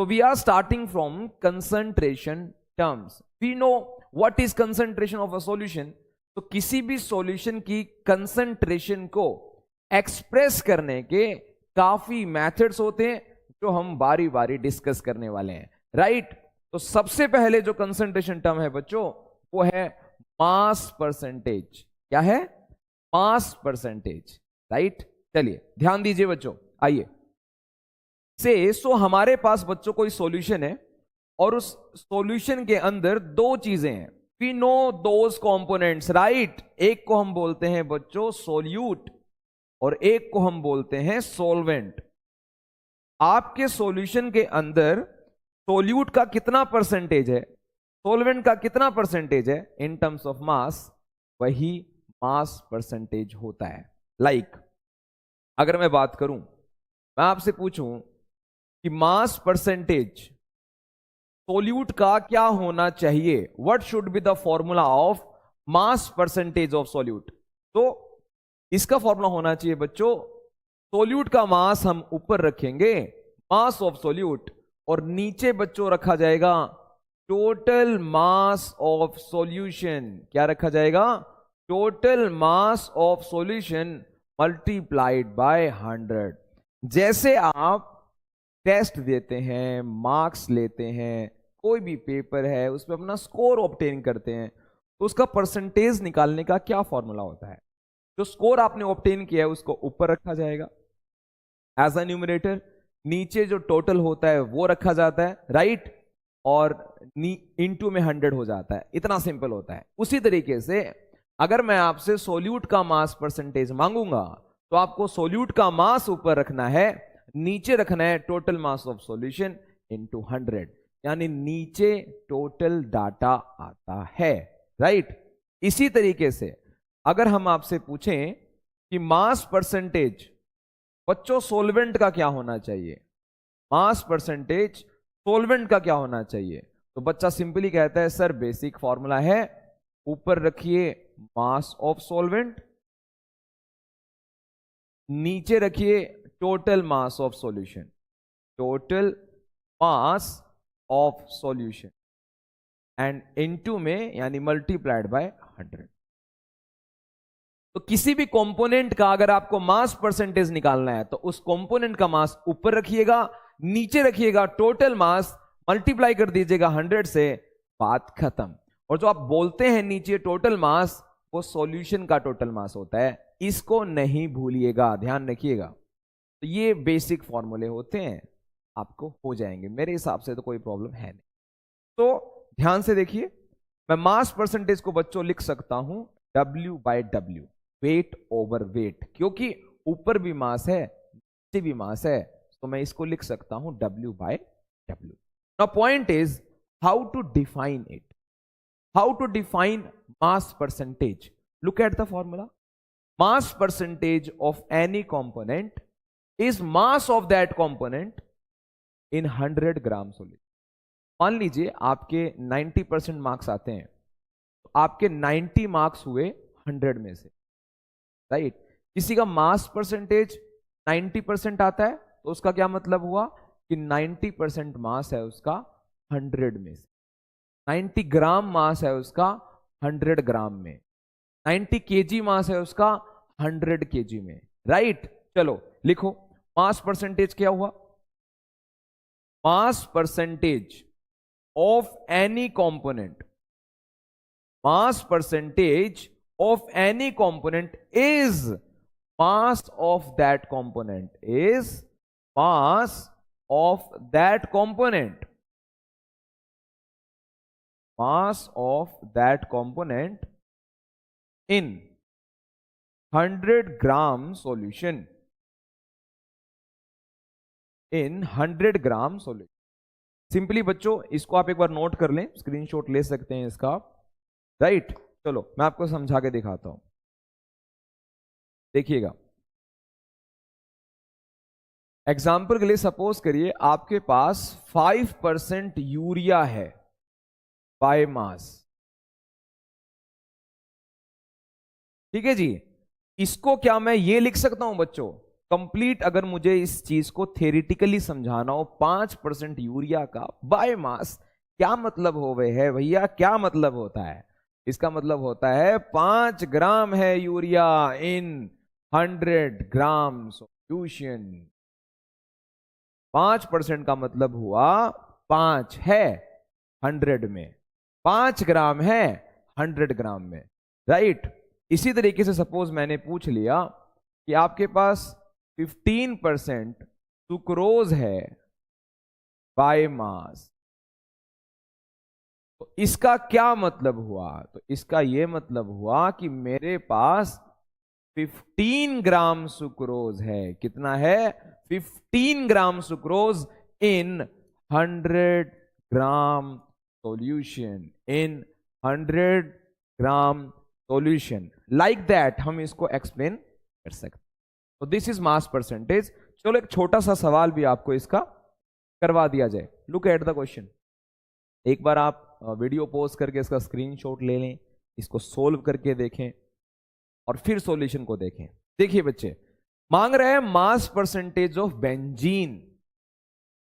So we are starting from concentration terms. We know what is concentration of a solution. तो किसी भी solution की concentration को express करने के काफी मेथड्स होते हैं जो हम बारी बारी डिस्कस करने वाले हैं, राइट? तो सबसे पहले जो कंसंट्रेशन टर्म है बच्चों वो है मास परसेंटेज। क्या है? Mass percentage, right? चलिए ध्यान दीजिए बच्चों, आइए से सो हमारे पास बच्चों कोई सॉल्यूशन है और उस सॉल्यूशन के अंदर दो चीजें हैं। We know those components, right? एक को हम बोलते हैं बच्चों सोल्यूट और एक को हम बोलते हैं सॉल्वेंट। आपके सॉल्यूशन के अंदर सोल्यूट का कितना परसेंटेज है, सॉल्वेंट का कितना परसेंटेज है इन टर्म्स ऑफ मास, वही मास परसेंटेज होता है। लाइक अगर मैं बात करूं, मैं आपसे पूछूं कि मास परसेंटेज सोल्यूट का क्या होना चाहिए, what should be the formula of mass percentage of solute, तो इसका फॉर्मूला होना चाहिए बच्चों, सोल्यूट का मास हम ऊपर रखेंगे मास ऑफ सोल्यूट और नीचे बच्चों रखा जाएगा टोटल मास ऑफ सॉल्यूशन। क्या रखा जाएगा? Total mass of solution multiplied by 100। जैसे आप टेस्ट देते हैं, मार्क्स लेते हैं, कोई भी पेपर है उसमें अपना स्कोर ऑब्टेन करते हैं, तो उसका परसेंटेज निकालने का क्या फॉर्मूला होता है? जो स्कोर आपने ऑब्टेन किया है उसको ऊपर रखा जाएगा एज अ न्यूमरेटर, नीचे जो टोटल होता है वो रखा जाता है, राइट? और इनटू में 100 हो जाता है। इतना सिंपल होता है। उसी तरीके से अगर मैं आपसे सोल्यूट का मास परसेंटेज मांगूंगा तो आपको सोल्यूट का मास ऊपर रखना है, नीचे रखना है total mass of solution into 100, यानी नीचे टोटल डाटा आता है, राइट? इसी तरीके से अगर हम आपसे पूछें कि मास परसेंटेज बच्चों सॉल्वेंट का क्या होना चाहिए, मास परसेंटेज सॉल्वेंट का क्या होना चाहिए, तो बच्चा सिंपली कहता है सर बेसिक फॉर्मूला है ऊपर रखिए मास ऑफ सॉल्वेंट, नीचे रखिए total mass of solution, total mass of solution and into में यानी मल्टीप्लाइड बाय 100। तो किसी भी कंपोनेंट का अगर आपको मास परसेंटेज निकालना है तो उस कंपोनेंट का मास ऊपर रखिएगा, नीचे रखिएगा टोटल मास, मल्टीप्लाई कर दीजिएगा 100 से, बात खत्म। और जो आप बोलते हैं नीचे टोटल मास, वो सॉल्यूशन का टोटल मास होता है, इसको नहीं भूलिएगा, ध्यान रखिएगा। तो ये बेसिक फॉर्मूले होते हैं, आपको हो जाएंगे, मेरे हिसाब से तो कोई प्रॉब्लम है नहीं। तो ध्यान से देखिए, मैं मास परसेंटेज को बच्चों लिख सकता हूं W/W, वेट ओवर वेट, क्योंकि ऊपर भी मास है नीचे भी मास है, तो मैं इसको लिख सकता हूं W/W। Now point is how to define it, how to define mass percentage. Look at the formula, mass percentage of any component is mass of that component in 100 gram solution. मान लीजिए आपके 90% मार्क्स आते हैं, तो आपके 90 marks हुए 100 में से, राइट? किसी का मास परसेंटेज 90% आता है तो उसका क्या मतलब हुआ कि 90% मास है उसका 100 में से, 90 ग्राम मास है उसका 100 ग्राम में, 90 केजी मास है उसका 100 केजी में, राइट? चलो लिखो मास परसेंटेज क्या हुआ, मास percentage of any component, mass percentage of any component is mass of that component, is mass of that component, mass of that component in 100 gram solution, in 100 gram solution। Simply बच्चों इसको आप एक बार note कर लें, screenshot ले सकते हैं इसका, राइट? चलो मैं आपको समझा के दिखाता हूं, देखिएगा। एग्जाम्पल के लिए सपोज करिए आपके पास 5% यूरिया है बाय मास, ठीक है जी? इसको क्या मैं ये लिख सकता हूं बच्चों कंप्लीट अगर मुझे इस चीज को थेरिटिकली समझाना हो, 5% यूरिया का बाय मास क्या मतलब हो गए है भैया, क्या मतलब होता है? इसका मतलब होता है 5 ग्राम है यूरिया इन 100 ग्राम सॉल्यूशन। 5% का मतलब हुआ 5 है 100 में, 5 ग्राम है 100 ग्राम में, राइट। इसी तरीके से सपोज मैंने पूछ लिया कि आपके पास 15% सुक्रोज है बाय मास, तो इसका क्या मतलब हुआ? तो इसका यह मतलब हुआ कि मेरे पास 15 ग्राम सुक्रोज है। कितना है? 15 gram sucrose in 100 gram solution, in 100 gram solution. Like that हम इसको एक्सप्लेन कर सकते। तो दिस इज मास परसेंटेज। चलो एक छोटा सा सवाल भी आपको इसका करवा दिया जाए। Look at the question. एक बार आप वीडियो पॉज करके इसका स्क्रीनशॉट ले लें, इसको सोल्व करके देखें और फिर सॉल्यूशन को देखें। देखिए बच्चे, मांग रहे हैं मास percentage of benzene,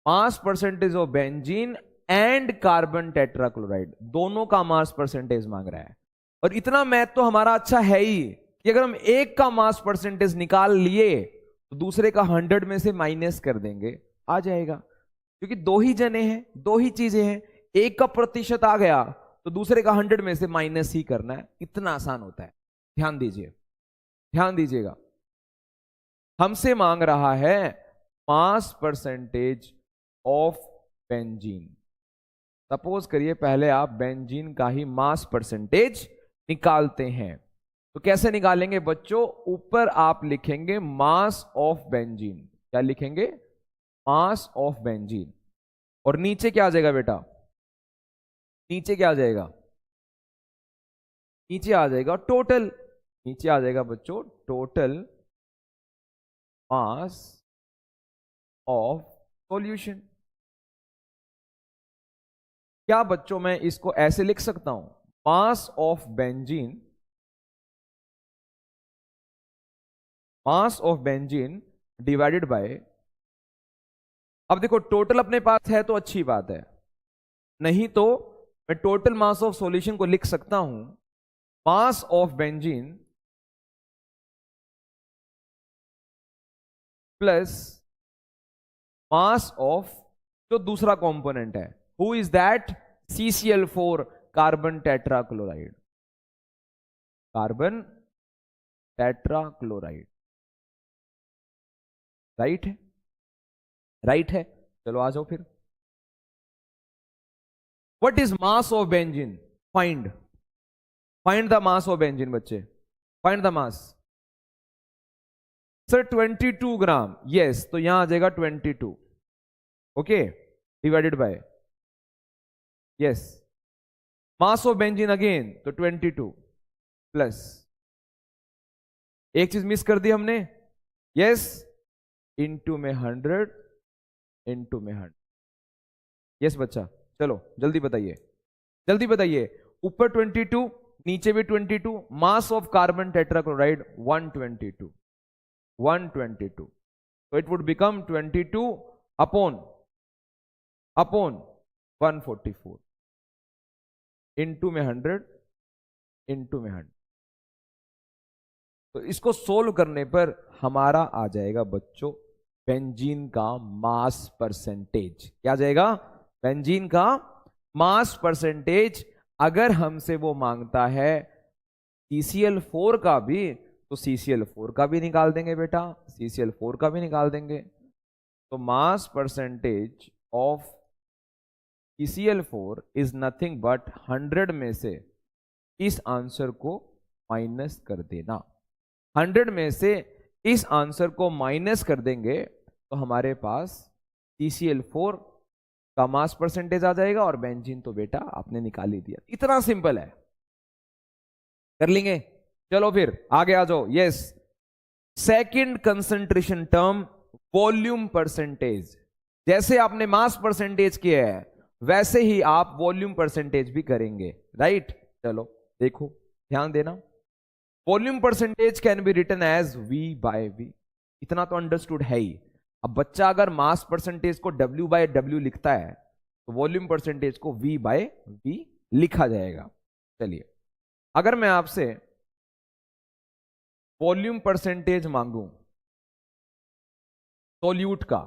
mass percentage of benzene and carbon tetrachloride, दोनों का मास परसेंटेज मांग रहा है। और इतना मैथ तो हमारा अच्छा है ही कि अगर हम एक का मास परसेंटेज निकाल लिए तो दूसरे का 100 में से माइनस कर देंगे, आ जाएगा। क्योंकि दो ही जने हैं, दो ही चीजें हैं, एक का प्रतिशत आ गया तो दूसरे का 100 में से माइनस ही करना है। इतना आसान होता है। ध्यान दीजिए, ध्यान दीजिएगा। हमसे मांग रहा है मास परसेंटेज ऑफ बेंजीन। सपोज करिए पहले आप बेंजीन का ही मास परसेंटेज निकालते हैं। तो कैसे निकालेंगे बच्चों? ऊपर आप लिखेंगे मास ऑफ बेंजीन। क्या लिखेंगे? मास ऑफ बेंजीन। और नीचे क्या आ जाएगा बेटा? नीचे क्या आ जाएगा? नीचे आ जाएगा टोटल। नीचे आ जाएगा बच्चों टोटल मास ऑफ सॉल्यूशन। क्या बच्चों मैं इसको ऐसे लिख सकता हूं? Mass of benzene, mass of benzene divided by, अब देखो टोटल अपने पास है तो अच्छी बात है, नहीं तो मैं टोटल मास ऑफ सॉल्यूशन को लिख सकता हूं mass of benzene plus mass of जो दूसरा कंपोनेंट है, who is that? CCl4 carbon tetrachloride, carbon tetrachloride. Right है? राइट है। चलो आ जाओ फिर। What is mass of benzene? Find, find the mass of benzene बच्चे, find the mass. Sir 22 gram, yes, तो यहां आ जाएगा 22, okay, divided by, yes, mass of benzene again तो 22 प्लस, एक चीज मिस कर दी हमने, यस, इनटू में 100, इनटू में 100। यस बच्चा, चलो जल्दी बताइए, जल्दी बताइए। ऊपर 22, नीचे भी 22, मास ऑफ कार्बन टेट्राक्लोराइड 122, 122, तो it would become 22 upon 144 into में 100, इनटू में 100। तो इसको सोल्व करने पर हमारा आ जाएगा बच्चों बेंजीन का मास परसेंटेज। क्या आ जाएगा? बेंजीन का मास परसेंटेज। अगर हमसे वो मांगता है CCl4 का भी, तो CCl4 का भी निकाल देंगे बेटा, CCl4 का भी निकाल देंगे। तो मास percentage of CCl4 is nothing but 100 में से इस आंसर को माइनस कर देना। 100 में से इस आंसर को माइनस कर देंगे तो हमारे पास CCl4 का मास परसेंटेज आ जाएगा और बेंजीन तो बेटा आपने निकाल ही दिया। इतना सिंपल है, कर लेंगे। चलो फिर आगे आ जाओ। Yes, second concentration term volume percentage. जैसे आपने मास परसेंटेज किया है वैसे ही आप वॉल्यूम परसेंटेज भी करेंगे, राइट। चलो देखो, ध्यान देना। Volume percentage can be written as V by V। इतना तो अंडरस्टूड है ही। अब बच्चा अगर मास परसेंटेज को W/W लिखता है तो वॉल्यूम परसेंटेज को V/V लिखा जाएगा। चलिए, अगर मैं आपसे वॉल्यूम परसेंटेज मांगूं सॉल्यूट का,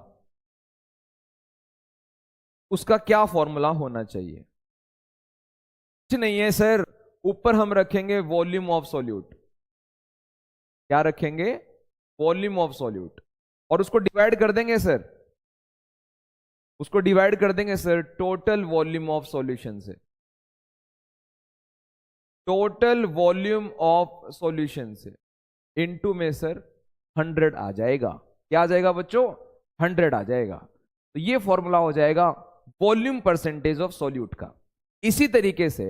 उसका क्या फॉर्मूला होना चाहिए? कुछ नहीं है सर, ऊपर हम रखेंगे वॉल्यूम ऑफ सॉल्यूट। क्या रखेंगे? Volume of solute. और उसको डिवाइड कर देंगे सर, उसको डिवाइड कर देंगे sir total volume of solution से। टोटल वॉल्यूम ऑफ सॉल्यूशन से इनटू में सर 100 आ जाएगा। क्या आ जाएगा बच्चों? 100 आ जाएगा। तो ये फॉर्मूला हो जाएगा वॉल्यूम परसेंटेज ऑफ सॉल्यूट का। इसी तरीके से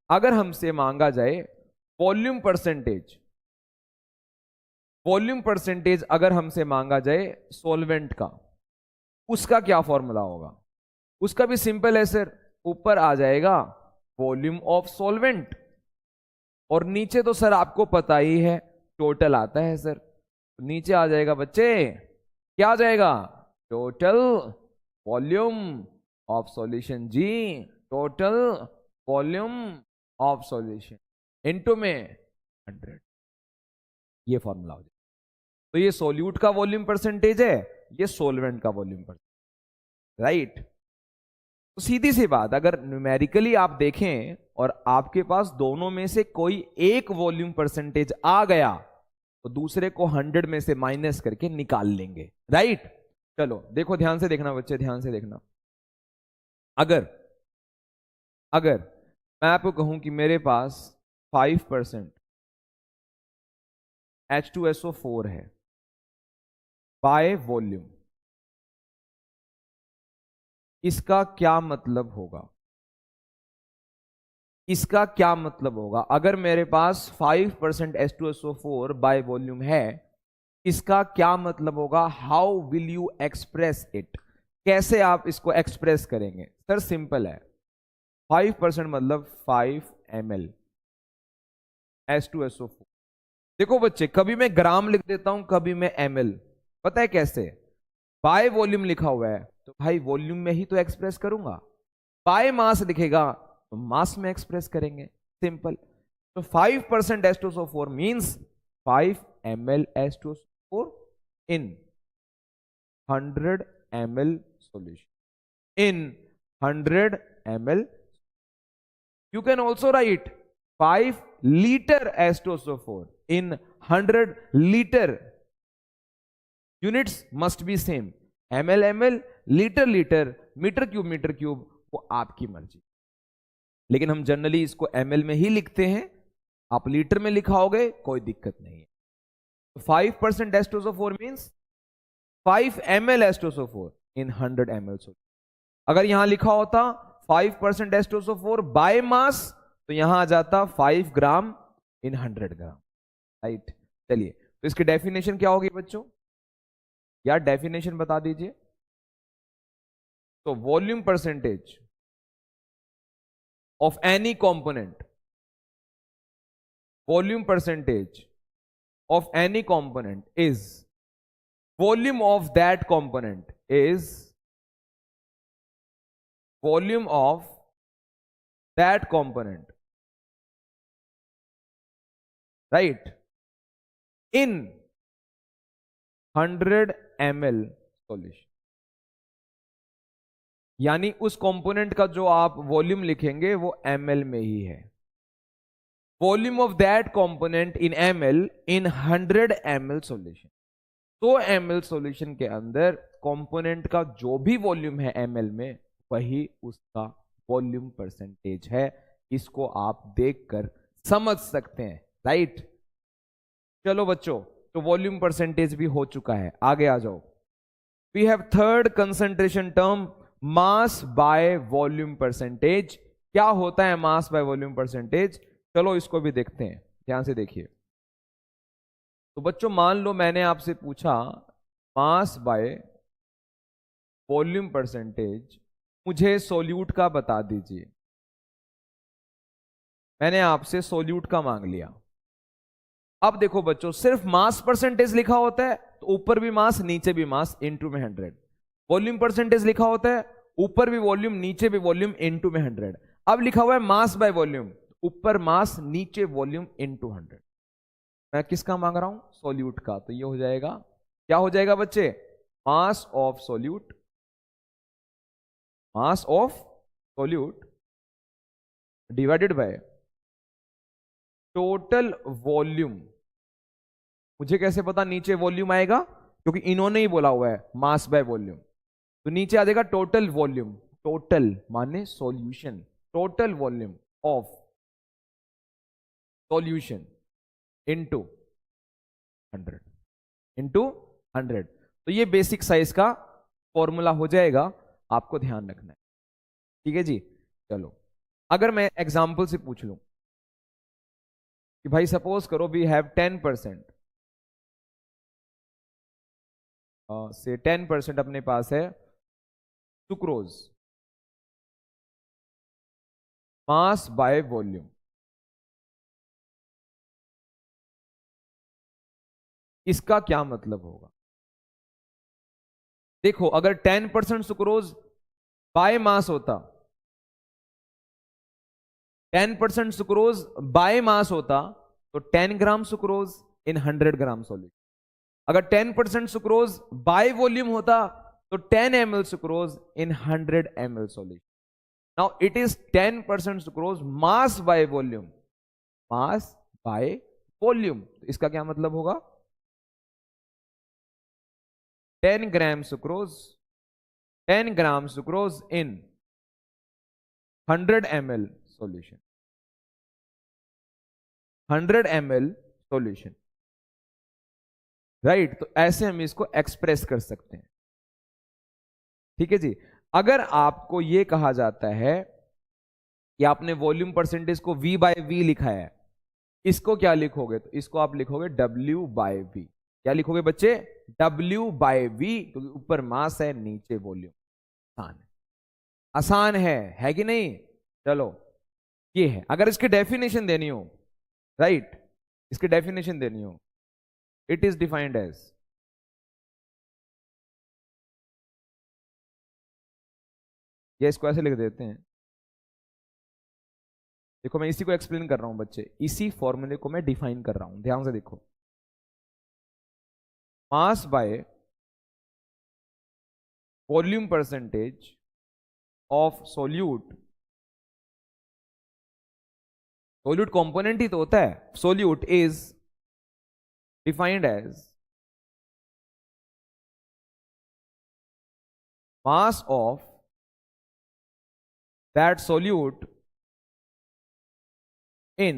अगर हमसे मांगा जाए वॉल्यूम परसेंटेज, वॉल्यूम परसेंटेज अगर हमसे मांगा जाए सॉल्वेंट का, उसका क्या फॉर्मूला होगा? उसका भी सिंपल है सर, ऊपर आ जाएगा वॉल्यूम ऑफ सॉल्वेंट और नीचे तो सर आपको पता ही है टोटल आता है सर। नीचे आ जाएगा बच्चे, क्या आ जाएगा? टोटल वॉल्यूम ऑफ सॉल्यूशन जी, total volume of solution into में 100। ये फॉर्मूला हो जाएगा। तो ये सॉल्यूट का वॉल्यूम परसेंटेज है, ये सॉल्वेंट का वॉल्यूम परसेंटेज, राइट। तो सीधी सी बात, अगर न्यूमेरिकली आप देखें और आपके पास दोनों में से कोई एक वॉल्यूम परसेंटेज आ गया तो दूसरे को 100 में से माइनस करके निकाल लेंगे, राइट। चलो देखो, ध्यान से देखना बच्चे, ध्यान से देखना। अगर अगर मैं आपको कहूं कि मेरे पास 5% H2SO4 है बाय वॉल्यूम, इसका क्या मतलब होगा? इसका क्या मतलब होगा? अगर मेरे पास 5% H2SO4 बाय वॉल्यूम है, इसका क्या मतलब होगा? How will you express it? कैसे आप इसको एक्सप्रेस करेंगे? सर सिंपल है, 5% मतलब 5 ml H2SO4। देखो बच्चे, कभी मैं ग्राम लिख देता हूं, कभी मैं ml। पता है कैसे? बाय वॉल्यूम लिखा हुआ है तो भाई वॉल्यूम में ही तो एक्सप्रेस करूंगा। बाय मास लिखेगा तो मास में एक्सप्रेस करेंगे, सिंपल। तो 5% H2SO4 means 5 ml H2SO4 in 100 ml solution, in 100 ml। you can also write 5 liter H2SO4 in 100 liter। units must be same, ml ml, litre litre, metre cube, वो आपकी मर्जी। लेकिन हम जनरली इसको ml में ही लिखते हैं, आप लीटर में लिखाओगे कोई दिक्कत नहीं है। तो 5% H2SO4 means 5 ml H2SO4 in 100 ml। अगर यहां लिखा होता 5% H2SO4 बाय मास तो यहां आ जाता 5 ग्राम इन 100 ग्राम, राइट। चलिए, तो इसकी डेफिनेशन क्या होगी बच्चों? यार डेफिनेशन बता दीजिए। तो volume percentage of any component, volume percentage of any component is volume of that component is volume of that component, right, in 100 ml solution. यानी उस कंपोनेंट का जो आप वॉल्यूम लिखेंगे वो ml में ही है। Volume of that component in ml in 100 ml solution. तो ml सॉल्यूशन के अंदर कंपोनेंट का जो भी वॉल्यूम है ml में, वही उसका वॉल्यूम परसेंटेज है। इसको आप देखकर समझ सकते हैं, राइट। चलो बच्चों, तो वॉल्यूम परसेंटेज भी हो चुका है, आगे आ जाओ। We have third concentration term, mass by volume percentage. क्या होता है मास बाय वॉल्यूम परसेंटेज? चलो इसको भी देखते हैं, ध्यान से देखिए। तो बच्चों मान लो मैंने आपसे पूछा मास बाय वॉल्यूम परसेंटेज, मुझे सोल्यूट का बता दीजिए। मैंने आपसे सोल्यूट का मांग लिया। अब देखो बच्चों, सिर्फ मास परसेंटेज लिखा होता है तो ऊपर भी मास नीचे भी मास इनटू में 100। वॉल्यूम परसेंटेज लिखा होता है, ऊपर भी वॉल्यूम नीचे भी वॉल्यूम इनटू में 100। अब लिखा हुआ है मास बाय वॉल्यूम, ऊपर मास नीचे वॉल्यूम इनटू 100। मैं किसका मांग रहा हूं? सॉल्यूट का। तो ये हो जाएगा, क्या हो जाएगा बच्चे? Mass of solute, mass of solute divided by total volume. मुझे कैसे पता नीचे वॉल्यूम आएगा? क्योंकि इन्होंने ही बोला हुआ है मास बाय वॉल्यूम। तो नीचे आ जाएगा टोटल वॉल्यूम, टोटल माने solution, total volume of solution into 100, into 100। तो ये बेसिक साइज का फॉर्मूला हो जाएगा, आपको ध्यान रखना है। ठीक है जी। चलो, अगर मैं एग्जांपल से पूछ लूं कि भाई सपोज करो वी हैव 10%, से 10% अपने पास है सुक्रोज, मास बाय वॉल्यूम। इसका क्या मतलब होगा? देखो, अगर 10% सुक्रोज बाय मास होता, 10% सुक्रोज बाय मास होता तो 10 ग्राम सुक्रोज इन 100 ग्राम सॉल्यूशन। अगर 10% सुक्रोज बाय वॉल्यूम होता तो 10 ml sucrose in 100 ml solution. Now it is 10% sucrose mass by volume, mass by volume. तो इसका क्या मतलब होगा? 10 ग्राम sucrose, 10 gram sucrose in 100 ml solution, 100 ml solution. Right? तो ऐसे हम इसको एक्सप्रेस कर सकते हैं। ठीक है जी। अगर आपको यह कहा जाता है कि आपने वॉल्यूम परसेंटेज को V बाय V लिखा है, इसको क्या लिखोगे? तो इसको आप लिखोगे W बाय V। क्या लिखोगे बच्चे? W बाय V, क्योंकि ऊपर मास है नीचे वॉल्यूम। आसान है, आसान है कि नहीं? चलो, ये है। अगर इसकी डेफिनेशन देनी हो, राइट, इसकी डेफिनेशन देनी हो, इट इज डिफाइंड एज, या इसको ऐसे लिख देते हैं। देखो, मैं इसी को एक्सप्लेन कर रहा हूं बच्चे, इसी फॉर्मूले को मैं डिफाइन कर रहा हूं, ध्यान से देखो। Mass by volume percentage of solute, solute component ही तो होता है, solute is defined as mass of that solute in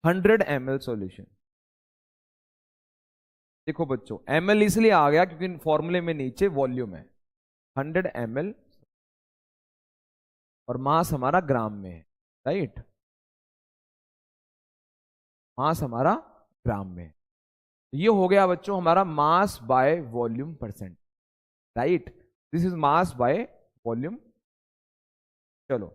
100 ml solution. देखो बच्चों, ml इसलिए आ गया क्योंकि फॉर्मूले में नीचे वॉल्यूम है, 100 ml, और मास हमारा ग्राम में है, राइट? मास हमारा ग्राम में है। ये हो गया बच्चों हमारा मास by volume percent, right? This is mass by volume. चलो,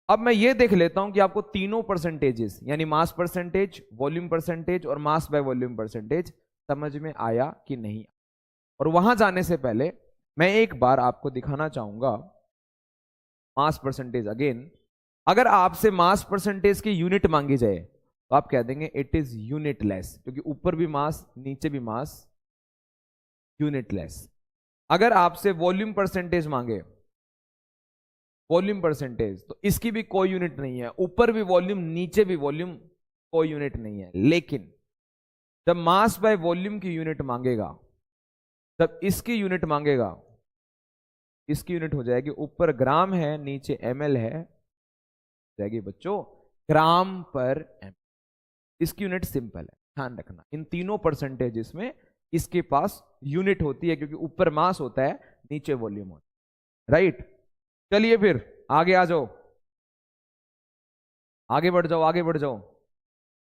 अब मैं ये देख लेता हूं कि आपको तीनों परसेंटेजेस, यानी मास परसेंटेज, वॉल्यूम परसेंटेज और मास बाय वॉल्यूम परसेंटेज समझ में आया कि नहीं। और वहां जाने से पहले मैं एक बार आपको दिखाना चाहूंगा मास परसेंटेज अगेन। अगर आपसे मास परसेंटेज की यूनिट मांगी जाए तो आप कह देंगे इट इज यूनिटलेस, क्योंकि ऊपर भी मास नीचे भी मास, यूनिटलेस। अगर आपसे वॉल्यूम परसेंटेज मांगे, वॉल्यूम परसेंटेज, तो इसकी भी कोई यूनिट नहीं है, ऊपर भी वॉल्यूम नीचे भी वॉल्यूम, कोई यूनिट नहीं है। लेकिन जब मास बाय वॉल्यूम की यूनिट मांगेगा, तब इसकी यूनिट मांगेगा, इसकी यूनिट हो जाएगी, ऊपर ग्राम है नीचे ml है, जाएगी बच्चों ग्राम पर ml। इसकी यूनिट सिंपल है, ध्यान रखना। इन तीनों परसेंटेजेस में इसके पास यूनिट होती है, क्योंकि ऊपर मास होता है नीचे वॉल्यूम होता है, राइट? चलिए फिर आगे आ जाओ, आगे बढ़ जाओ, आगे बढ़ जाओ।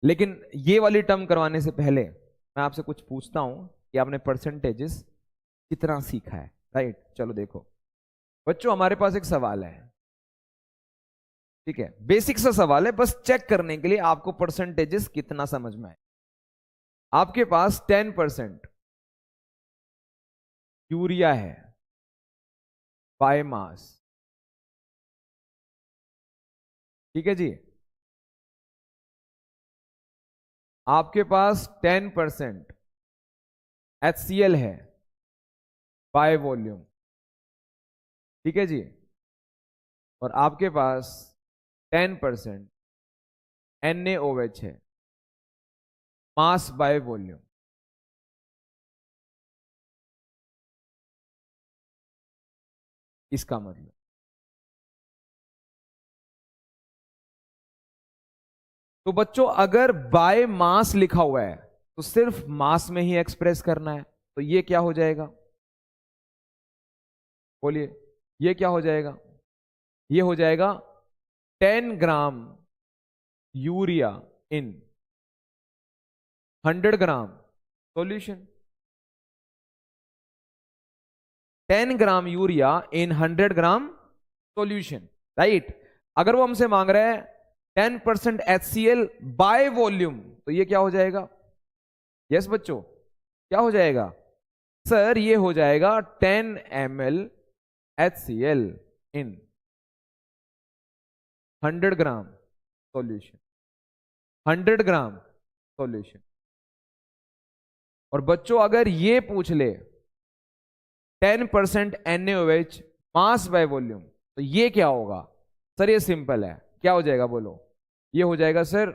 लेकिन ये वाली टर्म करवाने से पहले मैं आपसे कुछ पूछता हूं कि आपने परसेंटेजेस कितना सीखा है, राइट? चलो देखो बच्चों, हमारे पास एक सवाल है, ठीक है, बेसिक सा सवाल है, बस चेक करने के लिए आपको परसेंटेजेस कितना समझ में आए। आपके पास 10% यूरिया है बाय मास, ठीक है जी। आपके पास 10% HCl है बाय वॉल्यूम, ठीक है जी। और आपके पास 10% NaOH है मास बाय वॉल्यूम। इसका मतलब तो बच्चों अगर बाय मास लिखा हुआ है तो सिर्फ मास में ही एक्सप्रेस करना है, तो ये क्या हो जाएगा, बोलिए, ये क्या हो जाएगा? ये हो जाएगा 10 gram urea in 100 gram solution. 10 gram urea in 100 gram solution, right. अगर वो हमसे मांग रहे हैं 10% HCl बाय वॉल्यूम, तो ये क्या हो जाएगा? यस बच्चों, क्या हो जाएगा सर? ये हो जाएगा 10 ml HCl इन 100 ग्राम सॉल्यूशन, 100 ग्राम सॉल्यूशन। और बच्चों अगर ये पूछ ले 10% NaOH मास बाय वॉल्यूम, तो ये क्या होगा सर? ये सिंपल है, क्या हो जाएगा बोलो? ये हो जाएगा सर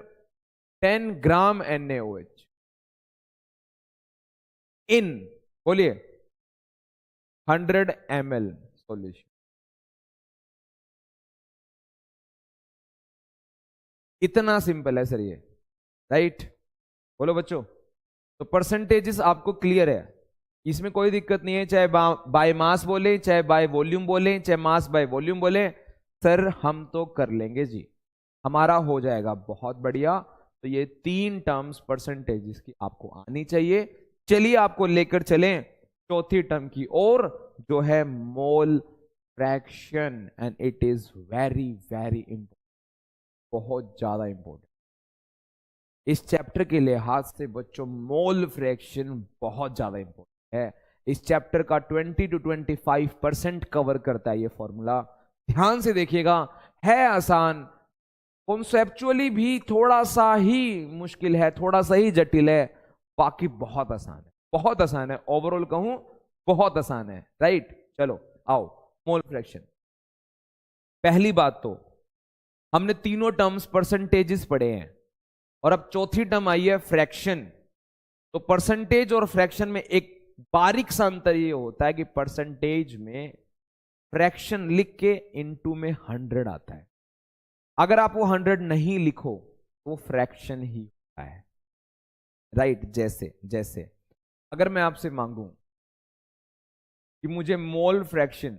10 ग्राम NaOH इन, बोलिए, 100 ml सॉल्यूशन। इतना सिंपल है सर ये, राइट। बोलो बच्चों, तो परसेंटेजेस आपको क्लियर है, इसमें कोई दिक्कत नहीं है, चाहे बाय मास बोले, चाहे बाय वॉल्यूम बोले, चाहे मास बाय वॉल्यूम बोले, सर हम तो कर लेंगे जी, हमारा हो जाएगा, बहुत बढ़िया। तो ये 3 टर्म्स परसेंटेजेस की आपको आनी चाहिए। चलिए आपको लेकर चलें चौथी टर्म की ओर, जो है mole fraction, and it is very very important, बहुत ज्यादा इंपॉर्टेंट। इस चैप्टर के लिहाज से बच्चों मोल फ्रैक्शन बहुत ज्यादा इंपॉर्टेंट है। इस चैप्टर का 20 to 25% कवर करता है ये फॉर्मूला। ध्यान से देखिएगा, है आसान, कॉन्सेप्चुअली भी थोड़ा सा ही मुश्किल है, थोड़ा सा ही जटिल है, बाकी बहुत आसान है, बहुत आसान है। ओवरऑल कहूं बहुत आसान है, राइट। चलो आओ, मोल फ्रैक्शन। पहली बात तो हमने तीनों टर्म्स परसेंटेजेस पढ़े हैं, और अब चौथी टर्म आई है फ्रैक्शन। तो परसेंटेज और फ्रैक्शन में एक बारीक सा अंतर ये होता है कि परसेंटेज में फ्रैक्शन लिख के इनटू में 100 आता है, अगर आप वो 100 नहीं लिखो तो फ्रैक्शन ही होता है, राइट। जैसे जैसे अगर मैं आपसे मांगूं कि मुझे मोल फ्रैक्शन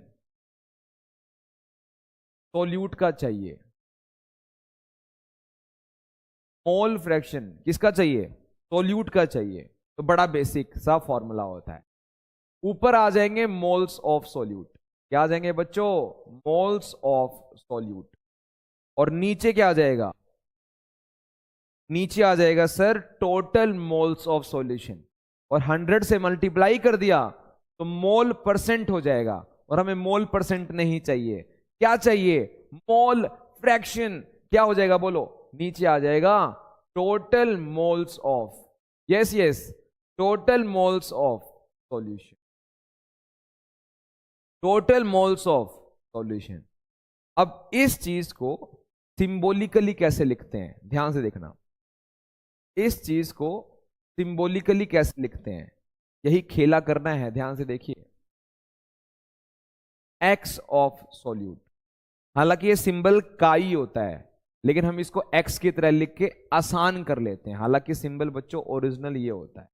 सोल्यूट का चाहिए, मोल फ्रैक्शन किसका चाहिए? सोल्यूट का चाहिए, तो बड़ा बेसिक सा फॉर्मूला होता है, ऊपर आ जाएंगे मोल्स ऑफ सोल्यूट। क्या आ जाएंगे बच्चों? Moles of solute. और नीचे क्या आ जाएगा? नीचे आ जाएगा sir total moles of solution, और 100 से मल्टीप्लाई कर दिया तो मोल परसेंट हो जाएगा, और हमें मोल परसेंट नहीं चाहिए, क्या चाहिए? Mole fraction. क्या हो जाएगा बोलो? नीचे आ जाएगा total moles of, yes yes, total moles of solution, total moles of solution. अब इस चीज को सिंबॉलिकली कैसे लिखते हैं, ध्यान से देखना, इस चीज को सिंबॉलिकली कैसे लिखते हैं, यही खेला करना है, ध्यान से देखिए। एक्स ऑफ सॉल्यूट, हालांकि ये सिंबल का ही होता है, लेकिन हम इसको एक्स की तरह लिख के आसान कर लेते हैं, हालांकि सिंबल बच्चों ओरिजिनल ये होता है,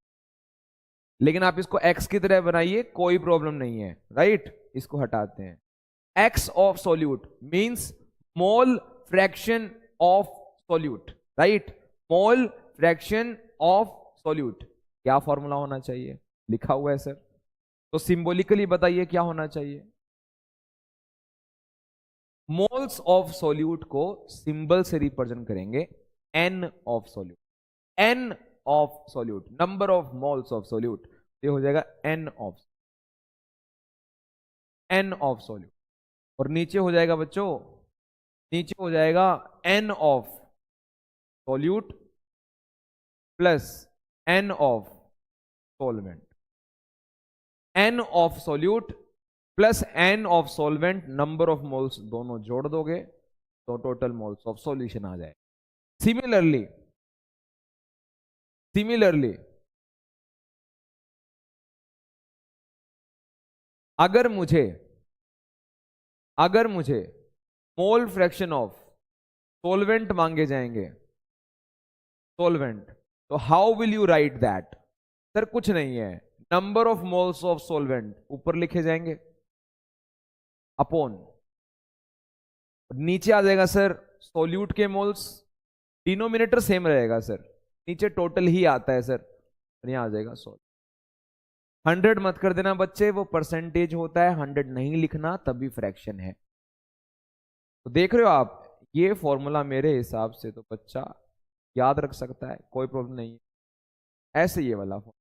लेकिन आप इसको एक्स की तरह बनाइए, कोई प्रॉब्लम नहीं है, राइट। इसको हटाते हैं। X of solute means mole fraction of solute, right, mole fraction of solute. क्या फॉर्मूला होना चाहिए? लिखा हुआ है सर, तो सिंबॉलिकली बताइए क्या होना चाहिए? मोल्स ऑफ सोल्यूट को सिंबल से रिप्रेजेंट करेंगे n of solute, n of solute, number of moles of solute, ये हो जाएगा एन ऑफ सोल्यूट। और नीचे हो जाएगा बच्चों, नीचे हो जाएगा n of solute plus n of solvent, n of solute plus n of solvent, number of moles दोनों जोड़ दोगे तो टोटल मोल्स ऑफ सॉल्यूशन आ जाए। सिमिलरली अगर मुझे मोल फ्रैक्शन ऑफ सोलवेंट मांगे जाएंगे, सोलवेंट, तो how will you right that? Sir कुछ नहीं है, number of moles of solvent ऊपर लिखे जाएंगे अपॉन, नीचे आ जाएगा सर सोल्यूट के मोल्स, डिनोमिनेटर सेम रहेगा सर, नीचे टोटल ही आता है सर, यहां आ जाएगा 100। 100 मत कर देना बच्चे, वो परसेंटेज होता है, 100 नहीं लिखना तभी फ्रैक्शन है। तो देख रहे हो आप, ये फॉर्मूला मेरे हिसाब से तो बच्चा याद रख सकता है, कोई प्रॉब्लम नहीं है। ऐसे ये वाला फॉर्मूला,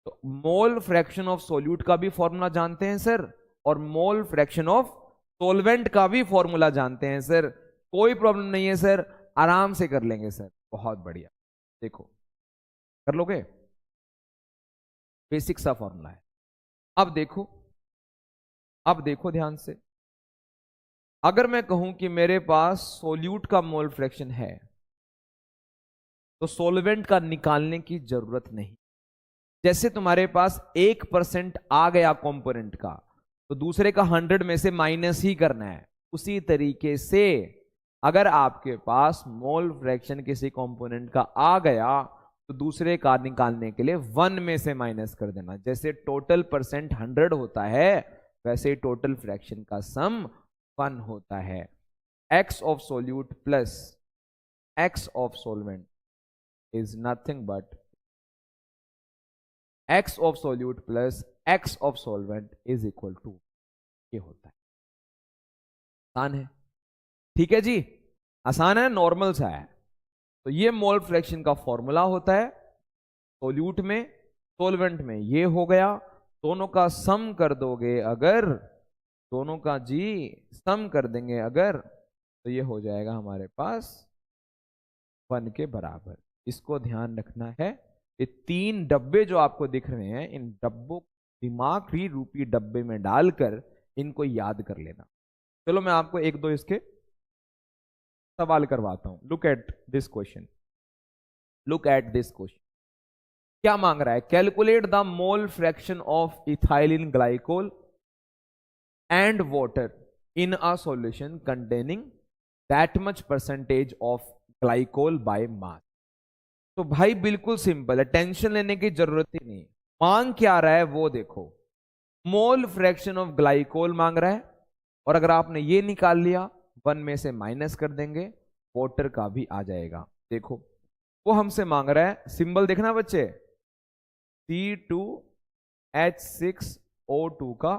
तो मोल फ्रैक्शन ऑफ सोल्यूट का भी फॉर्मूला जानते हैं सर, और मोल फ्रैक्शन ऑफ सोलवेंट का भी फॉर्मूला जानते हैं सर, कोई प्रॉब्लम नहीं है सर, आराम से कर लेंगे सर, बहुत बढ़िया। देखो कर लोगे, बेसिक सा फॉर्मूला है। अब देखो ध्यान से, अगर मैं कहूं कि मेरे पास सोल्यूट का मोल फ्रैक्शन है तो सोलवेंट का निकालने की जरूरत नहीं। जैसे तुम्हारे पास 1% आ गया कंपोनेंट का, तो दूसरे का 100 में से माइनस ही करना है। उसी तरीके से अगर आपके पास मोल फ्रैक्शन किसी कंपोनेंट का आ गया तो दूसरे का निकालने के लिए 1 में से माइनस कर देना। जैसे टोटल परसेंट 100 होता है, वैसे टोटल फ्रैक्शन का सम 1 होता है। x of solute plus x of solvent is nothing but x of solute plus x of solvent is equal to, ये होता है। आसान है, ठीक है जी, आसान है, नॉर्मल सा है। तो ये मोल फ्रैक्शन का फॉर्मूला होता है सोल्यूट में, सोलवेंट में ये हो गया। दोनों का सम कर दोगे अगर, दोनों का जी सम कर देंगे अगर, तो ये हो जाएगा हमारे पास 1 के बराबर। इसको ध्यान रखना है। ये 3 डब्बे जो आपको दिख रहे हैं, इन डब्बों दिमाग ही रूपी डब्बे में डालकर इनको याद कर लेना। चलो मैं आपको एक दो इसके सवाल करवाता हूं। Look at this question, look at this question. क्या मांग रहा है? Calculate the mole fraction of ethylene glycol and water in a solution containing that much percentage of glycol by mass. तो भाई बिल्कुल सिंपल है, टेंशन लेने की जरूरत ही नहीं। मांग क्या रहा है वो देखो, मोल फ्रैक्शन ऑफ ग्लाइकोल मांग रहा है, और अगर आपने ये निकाल लिया 1 में से माइनस कर देंगे, वाटर का भी आ जाएगा। देखो वो हमसे मांग रहा है, सिंबल देखना बच्चे, C2H6O2 का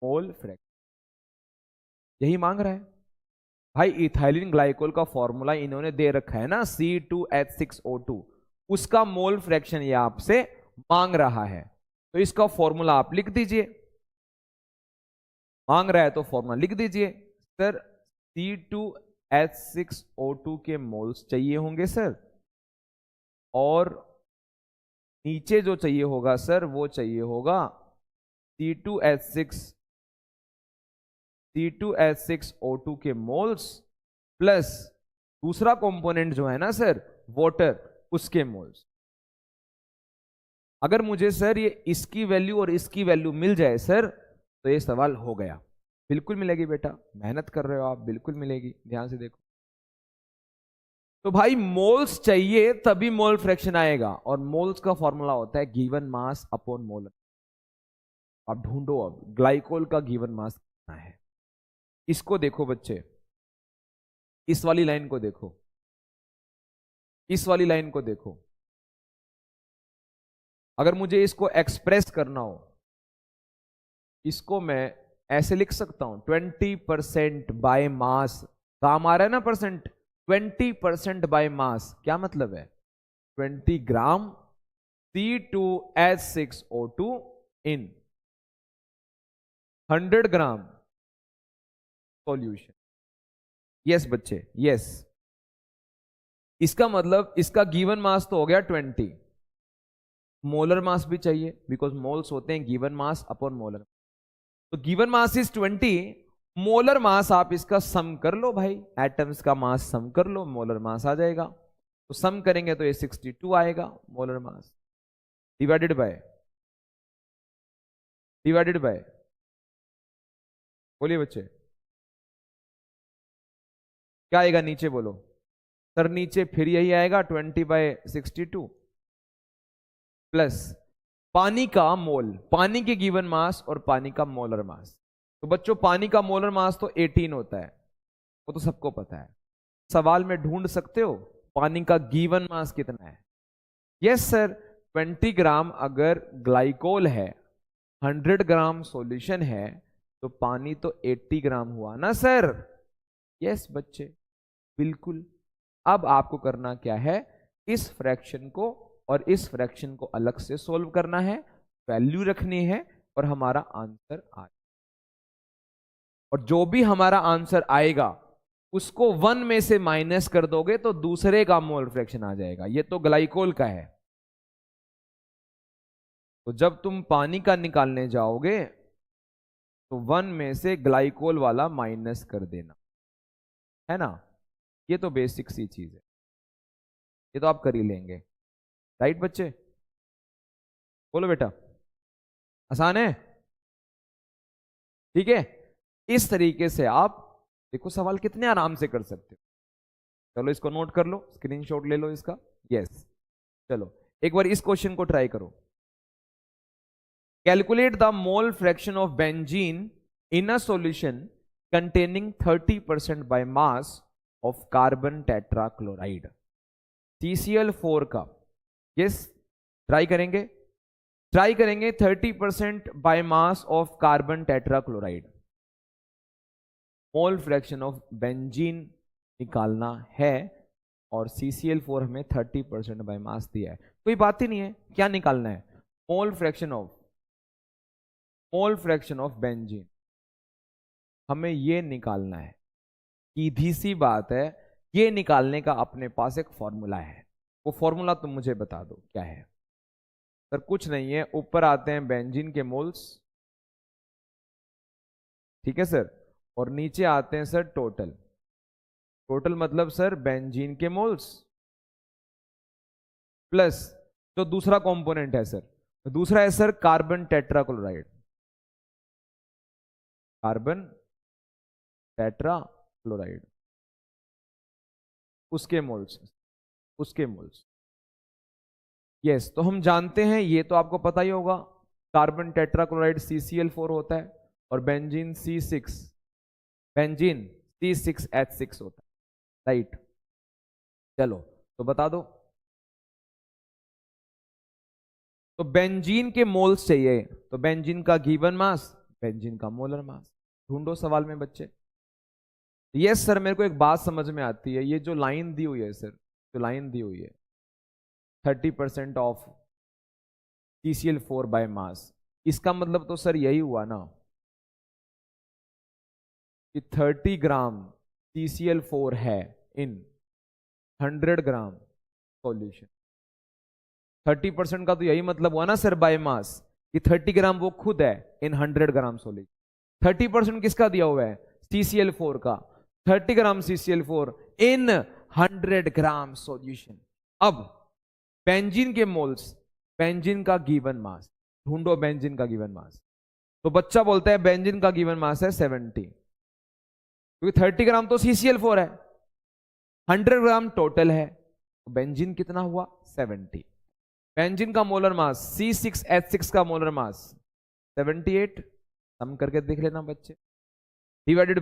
मोल फ्रैक्शन, यही मांग रहा है भाई। इथाइलिन ग्लाइकोल का फॉर्मूला इन्होंने दे रखा है ना, C2H6O2, उसका मोल फ्रैक्शन ये आपसे मांग रहा है, तो इसका फॉर्मूला आप लिख दीजिए। मांग रहा है तो फॉर्मूला लिख दीजिए सर। C2H6O2 के मोल्स चाहिए होंगे सर, और नीचे जो चाहिए होगा सर वो चाहिए होगा C2H6O2 के मोल्स प्लस दूसरा कंपोनेंट जो है ना सर वाटर, उसके मोल्स। अगर मुझे सर ये इसकी वैल्यू और इसकी वैल्यू मिल जाए सर, तो ये सवाल हो गया। बिल्कुल मिलेगी बेटा, मेहनत कर रहे हो आप, बिल्कुल मिलेगी, ध्यान से देखो। तो भाई मोल्स चाहिए तभी मोल फ्रैक्शन आएगा, और मोल्स का फॉर्मूला होता है गिवन मास अपॉन मोल। आप ढूंढो अब ग्लाइकोल का गिवन मास कितना है। इसको देखो बच्चे, इस वाली लाइन को देखो, इस वाली लाइन को देखो। अगर मुझे इसको एक्सप्रेस करना हो, इसको मैं ऐसे लिख सकता हूं 20% बाय मास, काम आ रहा है ना परसेंट, 20% बाय मास क्या मतलब है, 20 ग्राम C2H6O2 इन 100 ग्राम सॉल्यूशन। यस बच्चे, यस। इसका मतलब इसका गिवन मास तो हो गया 20, मोलर मास भी चाहिए बिकॉज मोल्स होते हैं गिवन मास अपॉन मोलर। तो given mass is 20, molar mass आप इसका सम कर लो भाई, एटम्स का मास सम कर लो, मोलर मास आ जाएगा। तो सम करेंगे तो ये 62 आएगा मोलर मास, डिवाइडेड बाय बोलिए बच्चे क्या आएगा, नीचे बोलो सर, नीचे फिर यही आएगा 20/62 प्लस पानी का मोल, पानी के गिवन मास और पानी का मोलर मास। तो बच्चों पानी का मोलर मास तो 18 होता है, वो तो सबको पता है। सवाल में ढूंढ सकते हो पानी का गिवन मास कितना है। यस सर, 20 ग्राम अगर ग्लाइकोल है, 100 ग्राम सॉल्यूशन है, तो पानी तो 80 ग्राम हुआ ना सर। यस बच्चे, बिल्कुल। अब आपको करना क्या है, इस फ्रैक्शन को और इस फ्रैक्शन को अलग से सोल्व करना है, वैल्यू रखनी है और हमारा आंसर आए। और जो भी हमारा आंसर आएगा उसको 1 में से माइनस कर दोगे तो दूसरे का मोल फ्रैक्शन आ जाएगा। ये तो ग्लाइकोल का है, तो जब तुम पानी का निकालने जाओगे तो 1 में से ग्लाइकोल वाला माइनस कर देना, है ना। ये तो बेसिक सी चीज है, ये तो आप कर ही लेंगे, राइट बच्चे। बोलो बेटा, आसान है, ठीक है। इस तरीके से आप देखो सवाल कितने आराम से कर सकते हो। चलो इसको नोट कर लो, स्क्रीनशॉट ले लो इसका। यस, चलो एक बार इस क्वेश्चन को ट्राई करो। Calculate the mole fraction of benzene in a solution containing 30% by mass of carbon tetrachloride, CCl4 का। यस, ट्राई करेंगे 30% by mass of carbon tetrachloride, mole fraction of benzene निकालना है और CCl4 हमें 30% बाय मास दिया है। कोई बात ही नहीं है, क्या निकालना है, मोल फ्रैक्शन ऑफ बेंजीन हमें ये निकालना है। सीधी सी बात है, ये निकालने का अपने पास एक फॉर्मूला है, वो फॉर्मूला तुम मुझे बता दो क्या है। सर कुछ नहीं है, ऊपर आते हैं बेंजीन के मोल्स, ठीक है सर, और नीचे आते हैं सर टोटल मतलब सर बेंजीन के मोल्स प्लस जो दूसरा कंपोनेंट है सर, दूसरा है सर कार्बन टेट्राक्लोराइड, उसके मोल्स। यस, तो हम जानते हैं, ये तो आपको पता ही होगा, कार्बन टेट्राक्लोराइड CCl4 होता है और बेंजीन C6H6 होता है, राइट। चलो तो बता दो, तो बेंजीन के मोल्स चाहिए, तो बेंजीन का गिवन मास, बेंजीन का मोलर मास ढूंढो सवाल में बच्चे। यस सर, मेरे को एक बात समझ में आती है, ये जो लाइन दी हुई है सर, जो लाइन दी हुई है 30% ऑफ CCl4 बाय मास, इसका मतलब तो सर यही हुआ ना कि 30 ग्राम CCl4 है इन 100 ग्राम सॉल्यूशन। 30% का तो यही मतलब हुआ ना सर बाय मास, कि 30 ग्राम वो खुद है इन 100 ग्राम सॉल्यूशन। 30% किसका दिया हुआ है, CCl4 का। 30 ग्राम CCl4 इन 100 ग्राम सॉल्यूशन। अब बेंजीन के मोल्स, बेंजीन का गिवन मास ढूंढो, बेंजीन का गिवन मास। तो बच्चा बोलता है बेंजीन का गिवन मास है 70, क्योंकि 30 ग्राम तो CCl4 है, 100 ग्राम टोटल है, तो बेंजीन कितना हुआ 70। बेंजीन का मोलर मास, C6H6 का मोलर मास 78, सम करके देख लेना बच्चे, डिवाइडेड